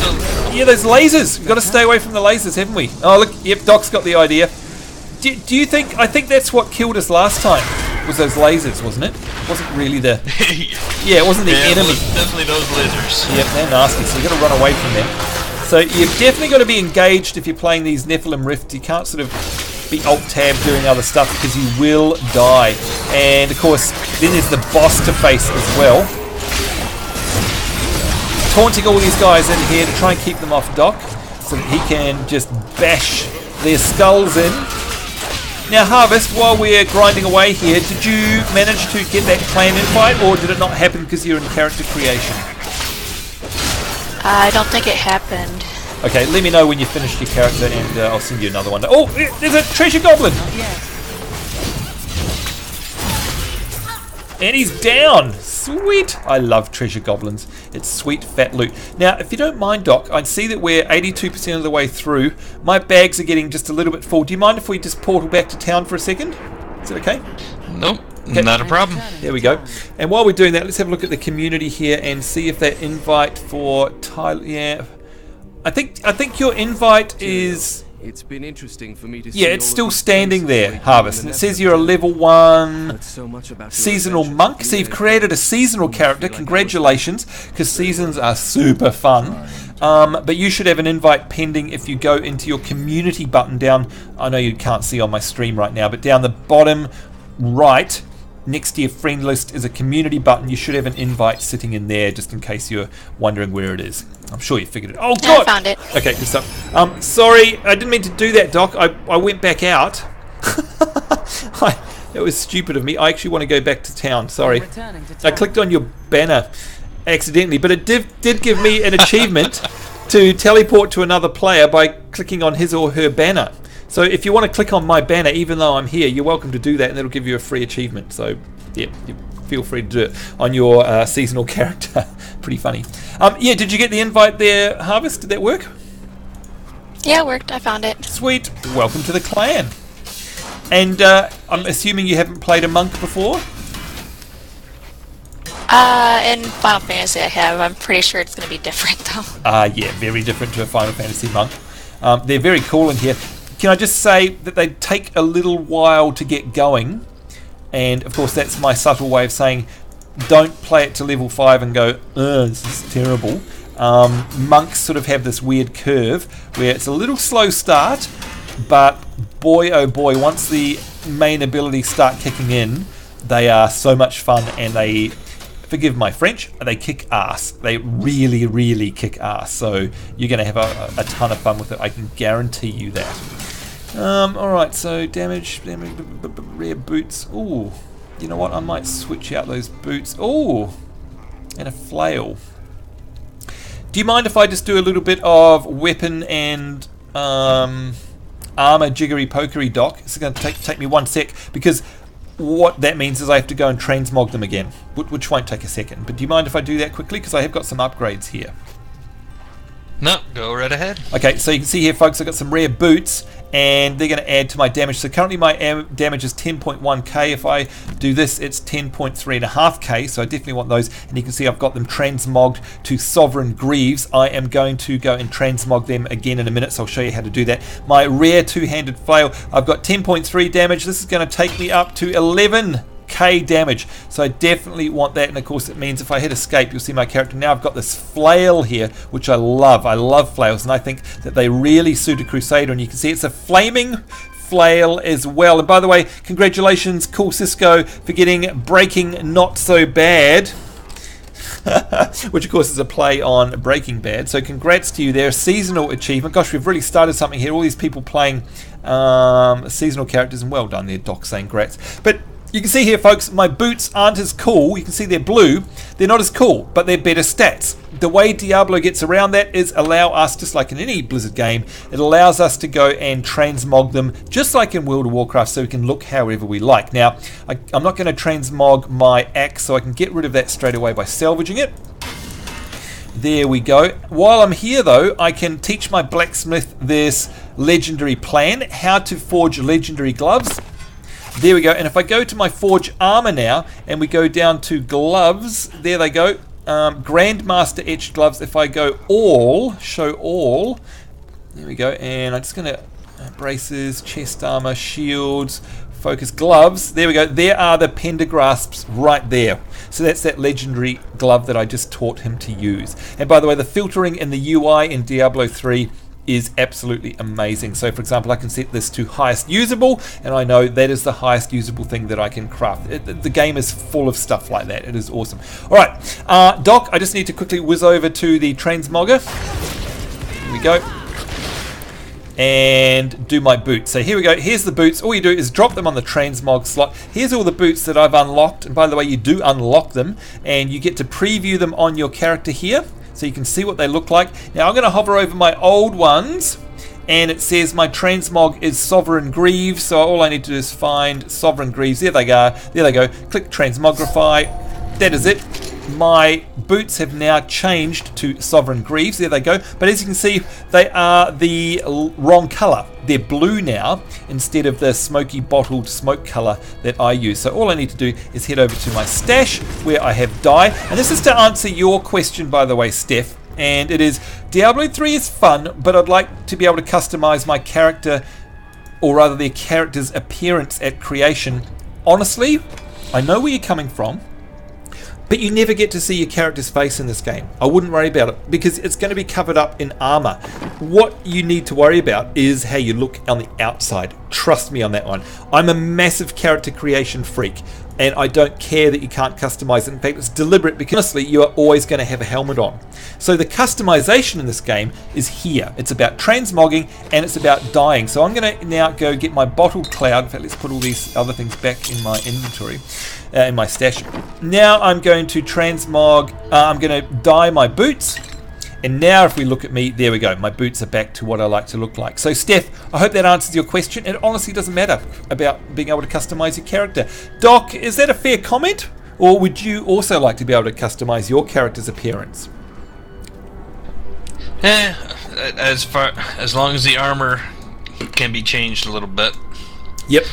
S1: Yeah, those lasers. We've got to stay away from the lasers, haven't we? Oh, look, yep, Doc's got the idea. Do you think... I think that's what killed us last time, was those lasers, wasn't it? It wasn't really the... Yeah, it wasn't the enemy.
S2: It was definitely those lasers.
S1: Yep, they're nasty, so you've got to run away from them. So you've definitely got to be engaged if you're playing these Nephlem Rift. You can't sort of be alt-tab doing other stuff, because you will die. And, of course, then there's the boss to face as well. Taunting all these guys in here to try and keep them off Doc, so that he can just bash their skulls in. Now, Harvest, while we're grinding away here, did you manage to get that clan invite, or did it not happen because you're in character creation?
S3: I don't think it happened.
S1: Okay, let me know when you finished your character, and I'll send you another one. Oh, there's a treasure goblin! And he's down! Sweet! I love treasure goblins. It's sweet, fat loot. Now, if you don't mind, Doc, I see that we're 82% of the way through. My bags are getting just a little bit full. Do you mind if we just portal back to town for a second? Is it okay?
S2: Nope, okay. Not a problem.
S1: There we go. And while we're doing that, let's have a look at the community here and see if that invite for Tyler... Yeah... I think your invite is
S5: It's been interesting for me to see.
S1: Yeah, it's
S5: all
S1: still
S5: of these
S1: standing
S5: faces
S1: there,
S5: waking
S1: Harvest.
S5: in
S1: And
S5: the
S1: it says
S5: Nephlem
S1: you're a
S5: Rift.
S1: level 1
S5: Heard so much about your
S1: seasonal
S5: adventures
S1: monk.
S5: with
S1: So you've
S5: New
S1: created a
S5: Age.
S1: seasonal
S5: Almost
S1: character.
S5: feel like I was
S1: Congratulations, because seasons are super fun. But you should have an invite pending if you go into your community button down. I know you can't see on my stream right now, but down the bottom right, next to your friend list is a community button. You should have an invite sitting in there, just in case you're wondering where it is. I'm sure you figured it. Oh
S3: Yeah, I
S1: God!
S3: found it.
S1: Okay, good stuff. Sorry, I didn't mean to do that, Doc. I went back out. That was stupid of me. I actually want to go back to town. Sorry. I clicked on your banner accidentally, but it did give me an achievement to teleport to another player by clicking on his or her banner. So if you want to click on my banner, even though I'm here, you're welcome to do that, and it'll give you a free achievement. So yeah, you feel free to do it on your seasonal character. Pretty funny. Yeah, did you get the invite there, Harvest? Did that work?
S3: Yeah, it worked. I found it.
S1: Sweet. Welcome to the clan. And I'm assuming you haven't played a monk before?
S3: In Final Fantasy I have. I'm pretty sure it's going to be different though.
S1: Yeah, very different to a Final Fantasy monk. They're very cool in here. Can I just say that they take a little while to get going, and of course that's my subtle way of saying don't play it to level 5 and go, this is terrible. Monks sort of have this weird curve where it's a little slow start, but boy oh boy, once the main abilities start kicking in, they are so much fun, and they, forgive my French, they kick ass. They really, really kick ass. So you're going to have a ton of fun with it. I can guarantee you that. Alright, so damage, rare boots. Ooh, you know what? I might switch out those boots. Ooh, and a flail. Do you mind if I just do a little bit of weapon and armor jiggery pokery, Doc? It's going to take me 1 sec, because what that means is I have to go and transmog them again, which won't take a second. But do you mind if I do that quickly? Because I have got some upgrades here.
S2: No, go right ahead.
S1: Okay, so you can see here, folks, I've got some rare boots, and they're going to add to my damage. So currently my damage is 10.1k. If I do this, it's 10.3.5k, so I definitely want those. And you can see I've got them transmogged to Sovereign Greaves. I am going to go and transmog them again in a minute, so I'll show you how to do that. My rare two-handed flail, I've got 10.3 damage. This is going to take me up to 11k damage, so I definitely want that. And of course it means if I hit escape, you'll see my character. Now I've got this flail here, which I love flails, and I think that they really suit a crusader. And you can see it's a flaming flail as well. And by the way, congratulations Cool Cisco for getting Breaking Not So Bad, which of course is a play on Breaking Bad. So congrats to you there. Seasonal achievement. Gosh, we've really started something here. All these people playing seasonal characters, and well done there, Doc, saying grats. But you can see here, folks, my boots aren't as cool. You can see they're blue. They're not as cool, but they're better stats. The way Diablo gets around that is allow us, just like in any Blizzard game, it allows us to go and transmog them, just like in World of Warcraft, so we can look however we like. Now, I'm not going to transmog my axe, so I can get rid of that straight away by salvaging it. There we go. While I'm here, though, I can teach my blacksmith this legendary plan, how to forge legendary gloves. There we go. And if I go to my forge armor now, and we go down to gloves, there they go. Grandmaster etched gloves. If I go all, show all, there we go. And I'm just going to braces, chest armor, shields, focus gloves. There we go. There are the pendagrasps right there. So that's that legendary glove that I just taught him to use. And by the way, the filtering in the UI in Diablo 3 is absolutely amazing. So for example, I can set this to highest usable, and I know that is the highest usable thing that I can craft. The game is full of stuff like that. It is awesome. Alright, Doc, I just need to quickly whiz over to the transmogger. Here we go. And do my boots. So here we go. Here's the boots. All you do is drop them on the transmog slot. Here's all the boots that I've unlocked. And by the way, you do unlock them, and you get to preview them on your character here, so you can see what they look like. Now I'm going to hover over my old ones, and it says my transmog is Sovereign Greaves. So all I need to do is find Sovereign Greaves. There they go. There they go. Click transmogrify. That is it. My boots have now changed to Sovereign Greaves. There they go. But as you can see, they are the wrong color. They're blue now instead of the smoky bottled smoke color that I use. So all I need to do is head over to my stash where I have dye. And this is to answer your question, by the way, Steph. and it is Diablo 3 is fun, but I'd like to be able to customize my character, or rather their character's appearance at creation. Honestly, I know where you're coming from, but you never get to see your character's face in this game. I wouldn't worry about it because it's going to be covered up in armor. What you need to worry about is how you look on the outside. Trust me on that one. I'm a massive character creation freak, and I don't care that you can't customize it. In fact, it's deliberate because honestly, you are always going to have a helmet on. So the customization in this game is here. It's about transmogging and it's about dying. So I'm going to now go get my bottled cloud. In fact, let's put all these other things back in my inventory, in my stash. Now I'm going to transmog. I'm going to dye my boots. And now if we look at me, there we go. My boots are back to what I like to look like. So Steph, I hope that answers your question. It honestly doesn't matter about being able to customize your character. Doc, is that a fair comment? Or would you also like to be able to customize your character's appearance?
S2: As long as the armor can be changed a little bit.
S1: Yep.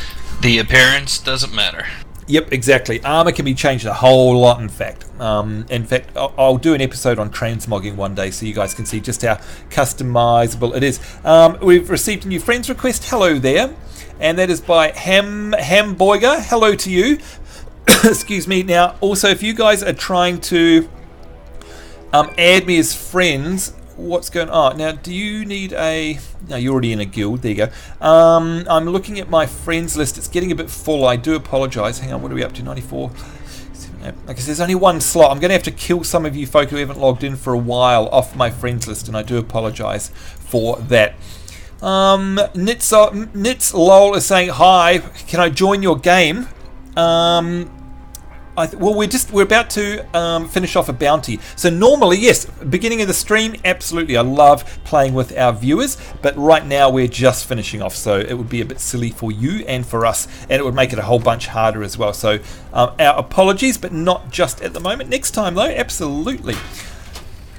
S2: The appearance doesn't matter.
S1: Yep, exactly. Armor can be changed a whole lot, in fact. I'll do an episode on transmogging one day so you guys can see just how customizable it is. We've received a new friends request. Hello there. And that is by Hamboiger. Hello to you. Excuse me. Now, also, if you guys are trying to add me as friends, what's going on? Now, do you need a... No, you're already in a guild. There you go. I'm looking at my friends list. It's getting a bit full. I do apologise. Hang on, what are we up to? 94? Because there's only one slot. I'm going to have to kill some of you folk who haven't logged in for a while off my friends list, and I do apologise for that. Nits Lol is saying, hi, can I join your game? Well, we're about to finish off a bounty. So normally, yes, beginning of the stream, absolutely. I love playing with our viewers, but right now we're just finishing off, so it would be a bit silly for you and for us, and it would make it a whole bunch harder as well. So our apologies, but not just at the moment. Next time though, absolutely.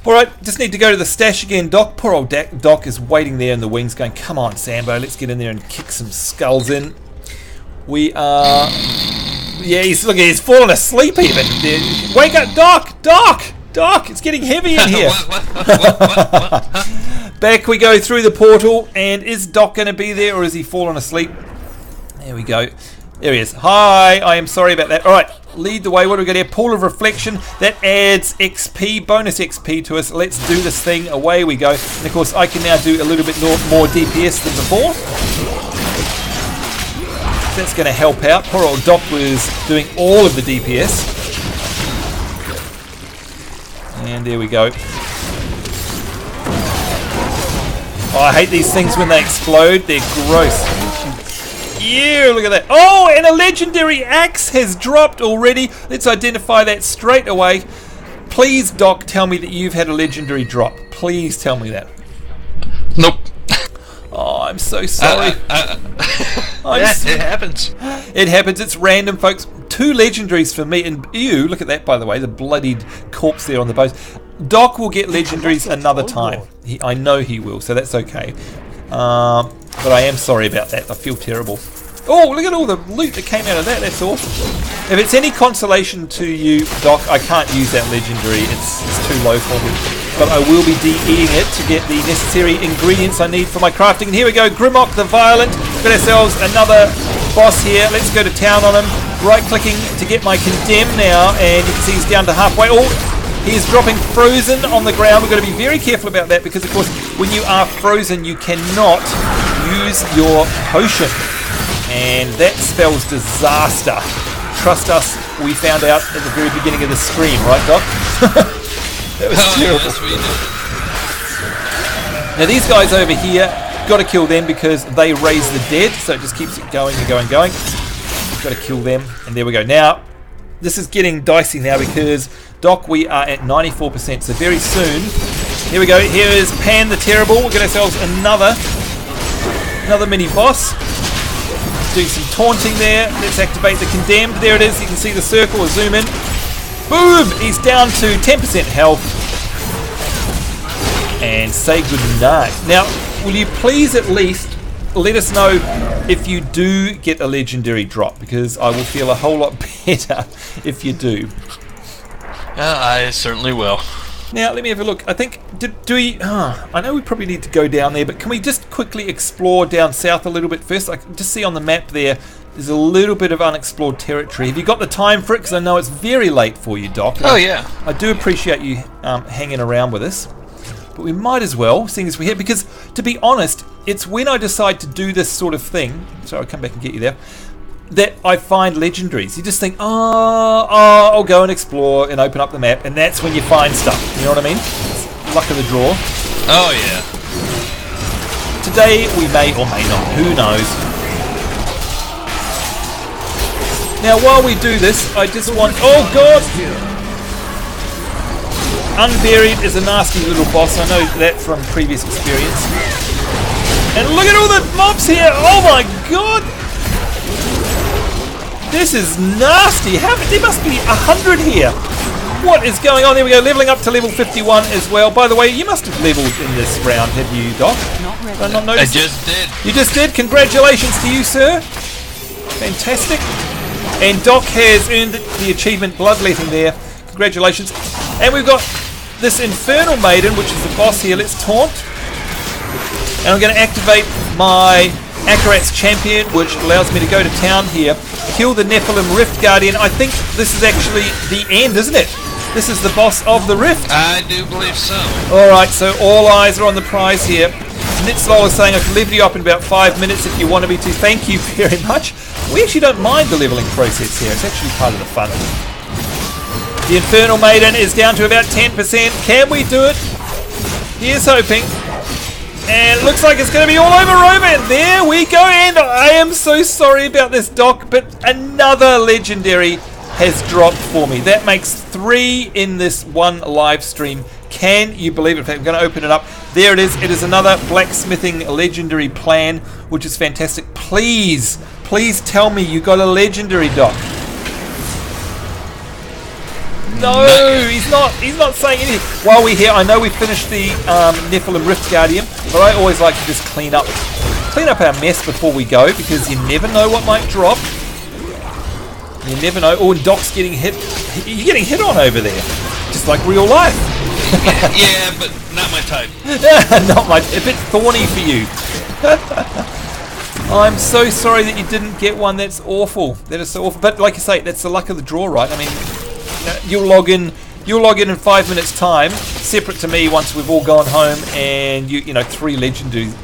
S1: Alright, just need to go to the stash again, Doc. Poor old Doc is waiting there in the wings going, come on, Sambo, let's get in there and kick some skulls in. We are... Yeah, he's fallen asleep even. Wake up, Doc! It's getting heavy in here.
S2: What?
S1: Back we go through the portal, and is Doc going to be there, or is he fallen asleep? There we go. There he is. Hi, I am sorry about that. All right, lead the way. What do we got here? Pool of Reflection. That adds XP, bonus XP to us. Let's do this thing. Away we go. And of course, I can now do a little bit more DPS than before. That's going to help out. Poor old Doc was doing all of the DPS. And there we go. Oh, I hate these things when they explode. They're gross. Ew, look at that. Oh, and a legendary axe has dropped already. Let's identify that straight away. Please, Doc, tell me that you've had a legendary drop. Please tell me that.
S2: Nope.
S1: Oh, I'm so sorry.
S2: It happens.
S1: It happens. It's random, folks. 2 legendaries for me. And ew, look at that, by the way. The bloodied corpse there on the boat. Doc will get legendaries another time. I know he will, so that's okay. But I am sorry about that. I feel terrible. Oh, look at all the loot that came out of that. That's awesome. If it's any consolation to you, Doc, I can't use that legendary. It's too low for me. But I will be de-eating it to get the necessary ingredients I need for my crafting. And here we go, Grimlock the Violent. We've got ourselves another boss here. Let's go to town on him. Right-clicking to get my Condemn now. And you can see he's down to halfway. Oh, he's dropping frozen on the ground. We've got to be very careful about that because, of course, when you are frozen, you cannot use your potion. And that spells disaster. Trust us, we found out at the very beginning of the stream, right, Doc? That was terrible.
S2: Yes, we did.
S1: Now these guys over here, got to kill them because they raise the dead, so it just keeps it going and going and going. Got to kill them, and there we go. Now, this is getting dicey now because, Doc, we are at 94%, so very soon, here we go, here is Pan the Terrible. We'll get ourselves another mini-boss. Doing some taunting there. Let's activate the Condemned. There it is. You can see the circle. We'll zoom in. Boom! He's down to 10% health. And say goodnight. Now, will you please at least let us know if you do get a legendary drop, because I will feel a whole lot better if you do.
S2: I certainly will.
S1: Now, let me have a look. I think, do we... I know we probably need to go down there, but can we just quickly explore down south a little bit first? I can just see on the map there's a little bit of unexplored territory. Have you got the time for it? Because I know it's very late for you, Doc.
S2: Oh, yeah.
S1: I do appreciate you hanging around with us. But we might as well, seeing as we're here, because, to be honest, it's when I decide to do this sort of thing... Sorry, I'll come back and get you there. That I find legendaries. You just think, I'll go and explore and open up the map, and that's when you find stuff. You know what I mean? It's luck of the draw.
S2: Oh yeah.
S1: Today we may or may not. Who knows? Now while we do this, I just want... Oh God! Unburied is a nasty little boss. I know that from previous experience. And look at all the mobs here! Oh my God! This is nasty. There must be 100 here. What is going on? There we go, leveling up to level 51 as well. By the way, you must have leveled in this round, have you, Doc?
S3: Not
S1: Did I not notice?
S2: I just did.
S1: You just did? Congratulations to you, sir. Fantastic. And Doc has earned the achievement Bloodletting there. Congratulations. And we've got this Infernal Maiden, which is the boss here. Let's taunt. And I'm going to activate my Akarat's Champion, which allows me to go to town here, kill the Nephlem Rift Guardian. I think this is actually the end, isn't it? This is the boss of the Rift.
S2: I do believe so.
S1: Alright, so all eyes are on the prize here. Nitzlol is saying I can level you up in about 5 minutes if you want me to. Thank you very much. We actually don't mind the leveling process here. It's actually part of the fun. The Infernal Maiden is down to about 10%. Can we do it? Here's hoping. And it looks like it's going to be all over Roman. There we go. And I am so sorry about this, Doc, but another legendary has dropped for me. That makes 3 in this one live stream. Can you believe it? In fact, I'm going to open it up. There it is. It is another blacksmithing legendary plan, which is fantastic. Please, please tell me you got a legendary, Doc. No, he's not saying anything. While we're here, I know we finished the Nephlem Rift Guardian, but I always like to just clean up our mess before we go, because you never know what might drop. You never know. Oh, and Doc's getting hit. You're getting hit on over there, just like real life.
S2: Yeah, but not my type.
S1: Not my. A bit thorny for you. I'm so sorry that you didn't get one. That's awful. That is so awful. But like you say, that's the luck of the draw, right? I mean, you'll log in in 5 minutes time, separate to me once we've all gone home, and you know 3 legendaries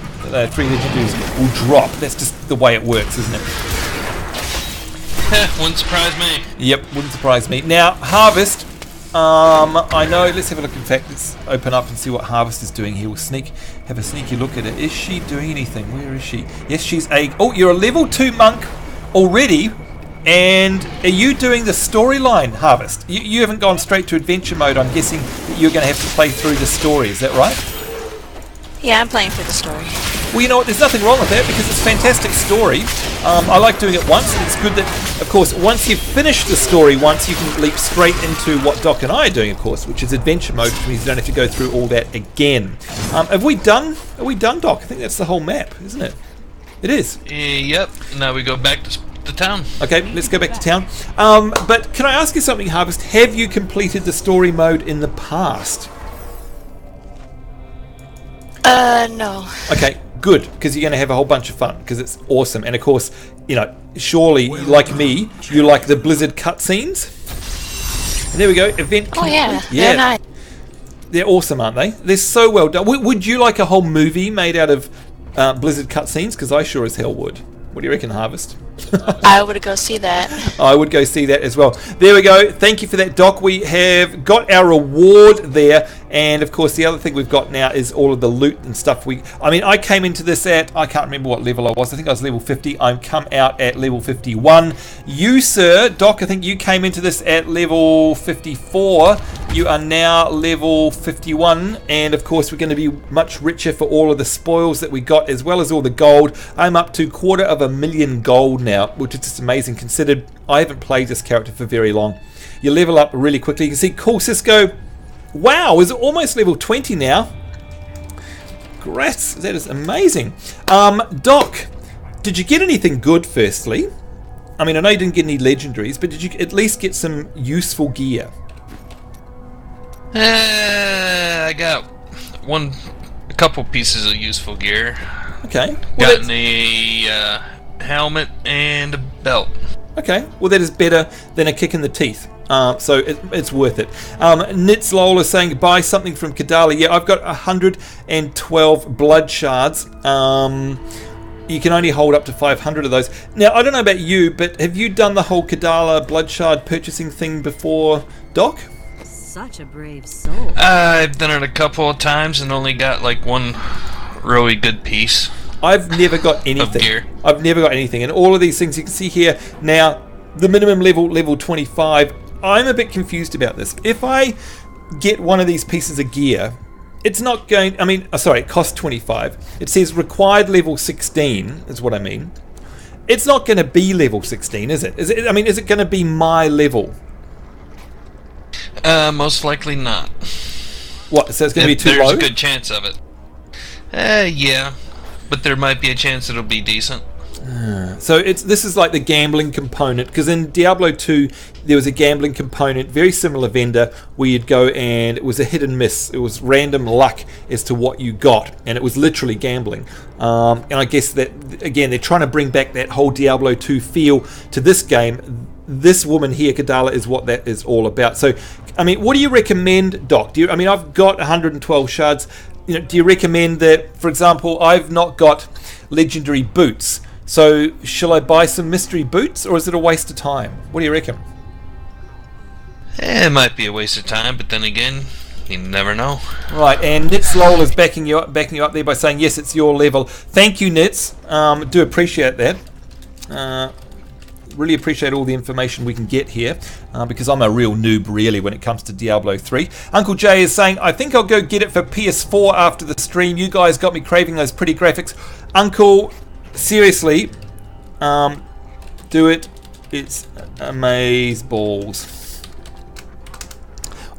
S1: will drop. That's just the way it works, isn't it?
S2: Wouldn't surprise me.
S1: Yep, wouldn't surprise me. Now Harvest, I know. Let's have a look. In fact, let's open up and see what Harvest is doing here. We'll have a sneaky look at it. Is she doing anything? Where is she? Yes, she's a. Oh, you're a level 2 monk already. And are you doing the storyline, Harvest? You haven't gone straight to adventure mode. I'm guessing that you're going to have to play through the story. Is that right?
S3: Yeah, I'm playing for the story.
S1: Well, you know what? There's nothing wrong with that, because it's a fantastic story. I like doing it once, and it's good that, of course, once you've finished the story once, you can leap straight into what Doc and I are doing, of course, which is adventure mode, which means you don't have to go through all that again. Are we done, Doc? I think that's the whole map, isn't it? It is.
S2: Yep. Now we go back to town.
S1: Okay, let's go back to town. But can I ask you something, Harvest? Have you completed the story mode in the past?
S3: No.
S1: Okay, good, because you're going to have a whole bunch of fun, because it's awesome. And of course, you know, surely, like me, you like the Blizzard cutscenes. And there we go, event complete.
S3: Oh yeah, they're nice.
S1: They're awesome, aren't they? They're so well done. Would you like a whole movie made out of Blizzard cutscenes? Because I sure as hell would. What do you reckon, Harvest?
S3: I would go see that.
S1: I would go see that as well. There we go. Thank you for that, Doc. We have got our reward there. And, of course, the other thing we've got now is all of the loot and stuff. I came into this at, I can't remember what level I was. I think I was level 50. I've come out at level 51. You, sir, Doc, I think you came into this at level 54. You are now level 51. And, of course, we're going to be much richer for all of the spoils that we got, as well as all the gold. I'm up to 250,000 gold now, which is just amazing, considered I haven't played this character for very long. You level up really quickly. You can see Cool Cisco. Wow, is almost level 20 now. Congrats, that is amazing. Doc, did you get anything good firstly? I mean, I know you didn't get any legendaries, but did you at least get some useful gear?
S2: I got a couple pieces of useful gear.
S1: Okay. Well,
S2: Gotten a helmet and a belt.
S1: Okay, well that is better than a kick in the teeth. So it's worth it. Nitzlol is saying buy something from Kadala. Yeah, I've got 112 blood shards. You can only hold up to 500 of those. Now, I don't know about you, but have you done the whole Kadala blood shard purchasing thing before, Doc?
S6: Such a brave soul.
S2: I've done it a couple of times and only got like one really good piece.
S1: I've never got anything.
S2: Gear.
S1: I've never got anything. And all of these things you can see here now, the minimum level 25. I'm a bit confused about this. If I get one of these pieces of gear, it's not going, it costs 25. It says required level 16 is what I mean. It's not going to be level 16, is it? Is it going to be my level?
S2: Most likely not.
S1: What, so it's going to be too low?
S2: There's a good chance of it. Yeah. But there might be a chance it'll be decent.
S1: So this is like the gambling component, because in Diablo 2 there was a gambling component, very similar vendor, where you'd go and it was a hit and miss. It was random luck as to what you got, and it was literally gambling. And I guess that, again, they're trying to bring back that whole Diablo 2 feel to this game. This woman here, Kadala, is what that is all about. So, what do you recommend, Doc? I've got 112 shards. Do you recommend that, for example, I've not got legendary boots, so shall I buy some mystery boots, or is it a waste of time? What do you reckon?
S2: It might be a waste of time, but then again, you never know.
S1: Right, and Nitzlol is backing you up there by saying, yes, it's your level. Thank you, Nitz. Do appreciate that. Really appreciate all the information we can get here, because I'm a real noob really when it comes to Diablo 3. Uncle Jay is saying, I think I'll go get it for PS4 after the stream. You guys got me craving those pretty graphics. Uncle, seriously, do it. It's amazeballs.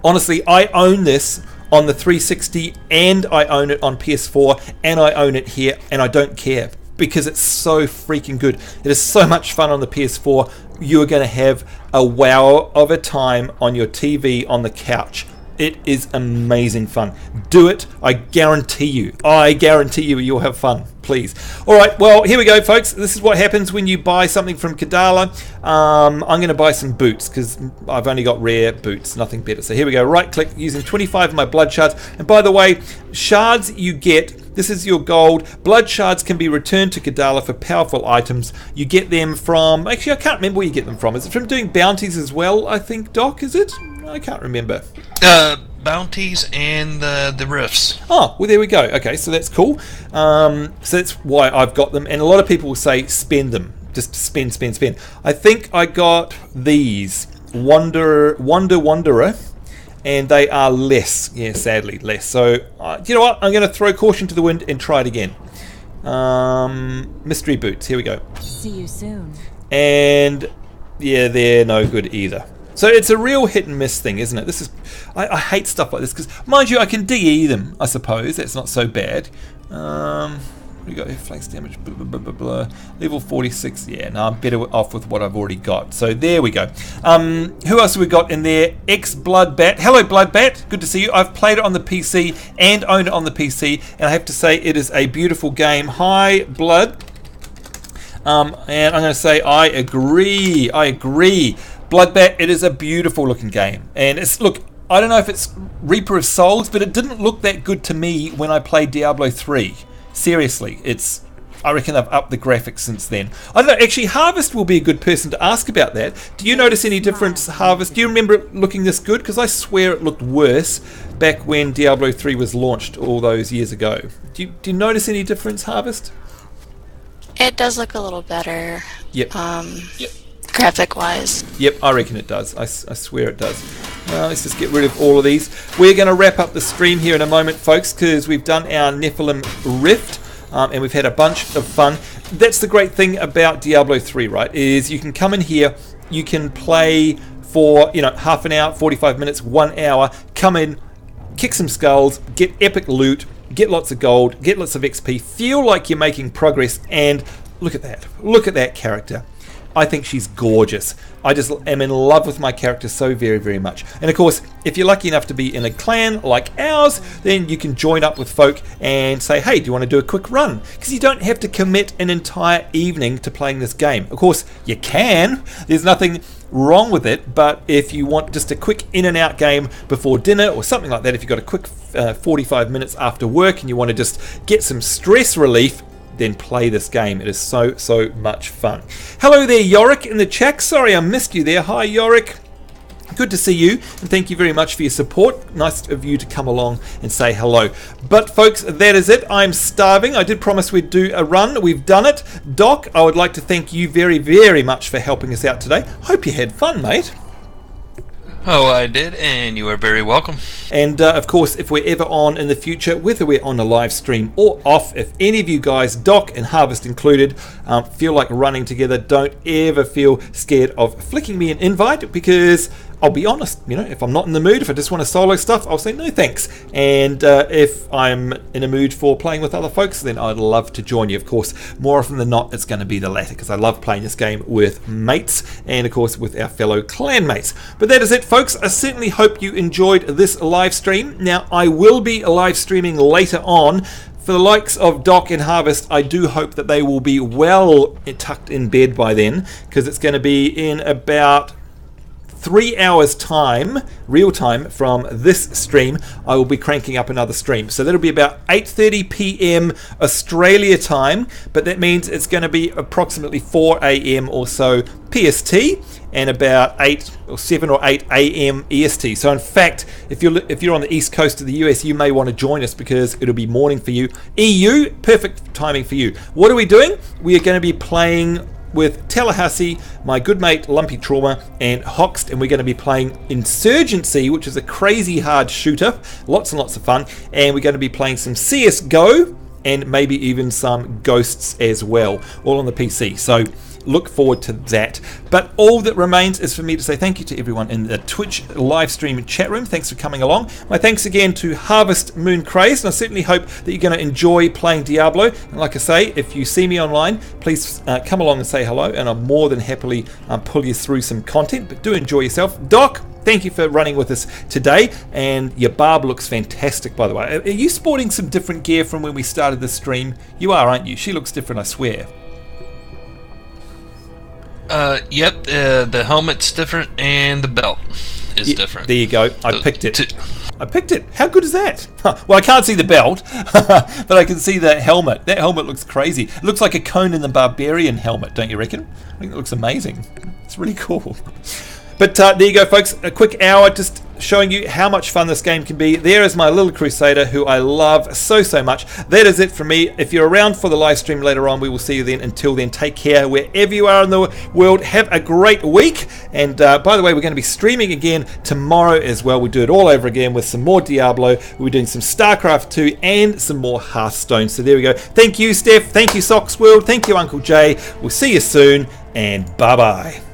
S1: Honestly, I own this on the 360 and I own it on PS4 and I own it here, and I don't care, because it's so freaking good. It is so much fun on the PS4. You are going to have a wow of a time on your TV on the couch. It is amazing fun. Do it. I guarantee you. You'll have fun. Please. Alright, well, here we go, folks. This is what happens when you buy something from Kadala. I'm going to buy some boots, because I've only got rare boots. Nothing better. So here we go. Right click, using 25 of my blood shards. And by the way, shards you get, this is your gold. Blood shards can be returned to Kadala for powerful items. You get them from, actually I can't remember where you get them from. Is it from doing bounties as well, I think, Doc, is it? I can't remember.
S2: Bounties and the rifts.
S1: Oh, well, there we go. Okay, so that's cool. So that's why I've got them. And a lot of people will say spend them. Just spend. I think I got these. Wanderer. And they are less. Yeah, sadly, less. So, you know what? I'm going to throw caution to the wind and try it again. Mystery boots. Here we go.
S6: See you soon.
S1: And, yeah, they're no good either. So it's a real hit and miss thing, isn't it? This is, I hate stuff like this, because, mind you, I can DE them, I suppose. That's not so bad. We got flanks damage, blah, blah, blah, blah, blah. Level 46, yeah, no, I'm better off with what I've already got. So there we go. Who else have we got in there? Bloodbat. Hello, Bloodbat. Good to see you. I've played it on the PC and own it on the PC, and I have to say it is a beautiful game. Hi, Blood. And I'm going to say I agree. Bloodbat, it is a beautiful looking game. And it's, look, I don't know if it's Reaper of Souls, but it didn't look that good to me when I played Diablo 3. Seriously, I reckon they've upped the graphics since then. I don't know, actually Harvest will be a good person to ask about that. Do you notice any difference, Harvest? Do you remember it looking this good? Because I swear it looked worse back when Diablo 3 was launched all those years ago. Do you notice any difference, Harvest?
S3: It does look a little better.
S1: Yep.
S3: Graphic-wise.
S1: Yep, I reckon it does. I swear it does. Let's just get rid of all of these. We're going to wrap up the stream here in a moment, folks, because we've done our Nephlem Rift, and we've had a bunch of fun. That's the great thing about Diablo 3, right, is you can come in here, you can play for, half an hour, 45 minutes, 1 hour, come in, kick some skulls, get epic loot, get lots of gold, get lots of XP, feel like you're making progress, and look at that. Look at that character. I think she's gorgeous. I just am in love with my character so very, very much. And of course, if you're lucky enough to be in a clan like ours, then you can join up with folk and say, hey, do you want to do a quick run? Because you don't have to commit an entire evening to playing this game. Of course, you can. There's nothing wrong with it, but if you want just a quick in and out game before dinner or something like that, if you've got a quick 45 minutes after work and you want to just get some stress relief, then play this game. It is so much fun. Hello there, Yorick in the chat. Sorry I missed you there. Hi, Yorick. Good to see you, and thank you very much for your support. Nice of you to come along and say hello. But folks, that is it. I'm starving. I did promise we'd do a run. We've done it. Doc, I would like to thank you very, very much for helping us out today. Hope you had fun, mate.
S2: Oh, I did, and you are very welcome.
S1: And of course, if we're ever on in the future, whether we're on a live stream or off, if any of you guys, Doc and Harvest included, feel like running together, don't ever feel scared of flicking me an invite, because I'll be honest, if I'm not in the mood, if I just want to solo stuff, I'll say no thanks. And if I'm in a mood for playing with other folks, then I'd love to join you. Of course, more often than not, it's going to be the latter, because I love playing this game with mates and, of course, with our fellow clan mates. But that is it, folks. I certainly hope you enjoyed this live stream. Now, I will be live streaming later on. For the likes of Doc and Harvest, I do hope that they will be well tucked in bed by then, because it's going to be in about 3 hours time, real time, from this stream. I will be cranking up another stream, so that'll be about 8:30 p.m. Australia time, but that means it's going to be approximately 4 a.m. or so PST, and about 8 or 7 or 8 a.m. EST. So in fact, if you're on the east coast of the US, you may want to join us, because it'll be morning for you. EU, perfect timing for you. What are we doing? We are going to be playing with Tallahassee, my good mate Lumpy Trauma, and Hoxed, and we're going to be playing Insurgency, which is a crazy hard shooter, lots and lots of fun, and we're going to be playing some CSGO and maybe even some Ghosts as well, all on the PC. So look forward to that. But all that remains is for me to say thank you to everyone in the Twitch live stream chat room. Thanks for coming along. My thanks again to Harvest Moon Craze, and I certainly hope that you're going to enjoy playing Diablo. And like I say, if you see me online, please come along and say hello, and I'll more than happily pull you through some content. But do enjoy yourself. Doc, thank you for running with us today, and your barb looks fantastic, by the way. Are you sporting some different gear from when we started the stream? You are, aren't you? She looks different, I swear.
S2: Yep, the helmet's different and the belt is different.
S1: There you go. I picked it. I picked it. How good is that? Well, I can't see the belt, but I can see the helmet. That helmet looks crazy. It looks like a Conan the Barbarian helmet, don't you reckon? I think it looks amazing. It's really cool. But there you go, folks. A quick hour just showing you how much fun this game can be. There is my little Crusader, who I love so much. That is it from me. If you're around for the live stream later on, we will see you then. Until then, take care wherever you are in the world. Have a great week. And by the way, we're going to be streaming again tomorrow as well. We'll do it all over again with some more Diablo. We're doing some StarCraft 2 and some more Hearthstone. So there we go. Thank you, Steph. Thank you, Socks World. Thank you, Uncle Jay. We'll see you soon, and bye-bye.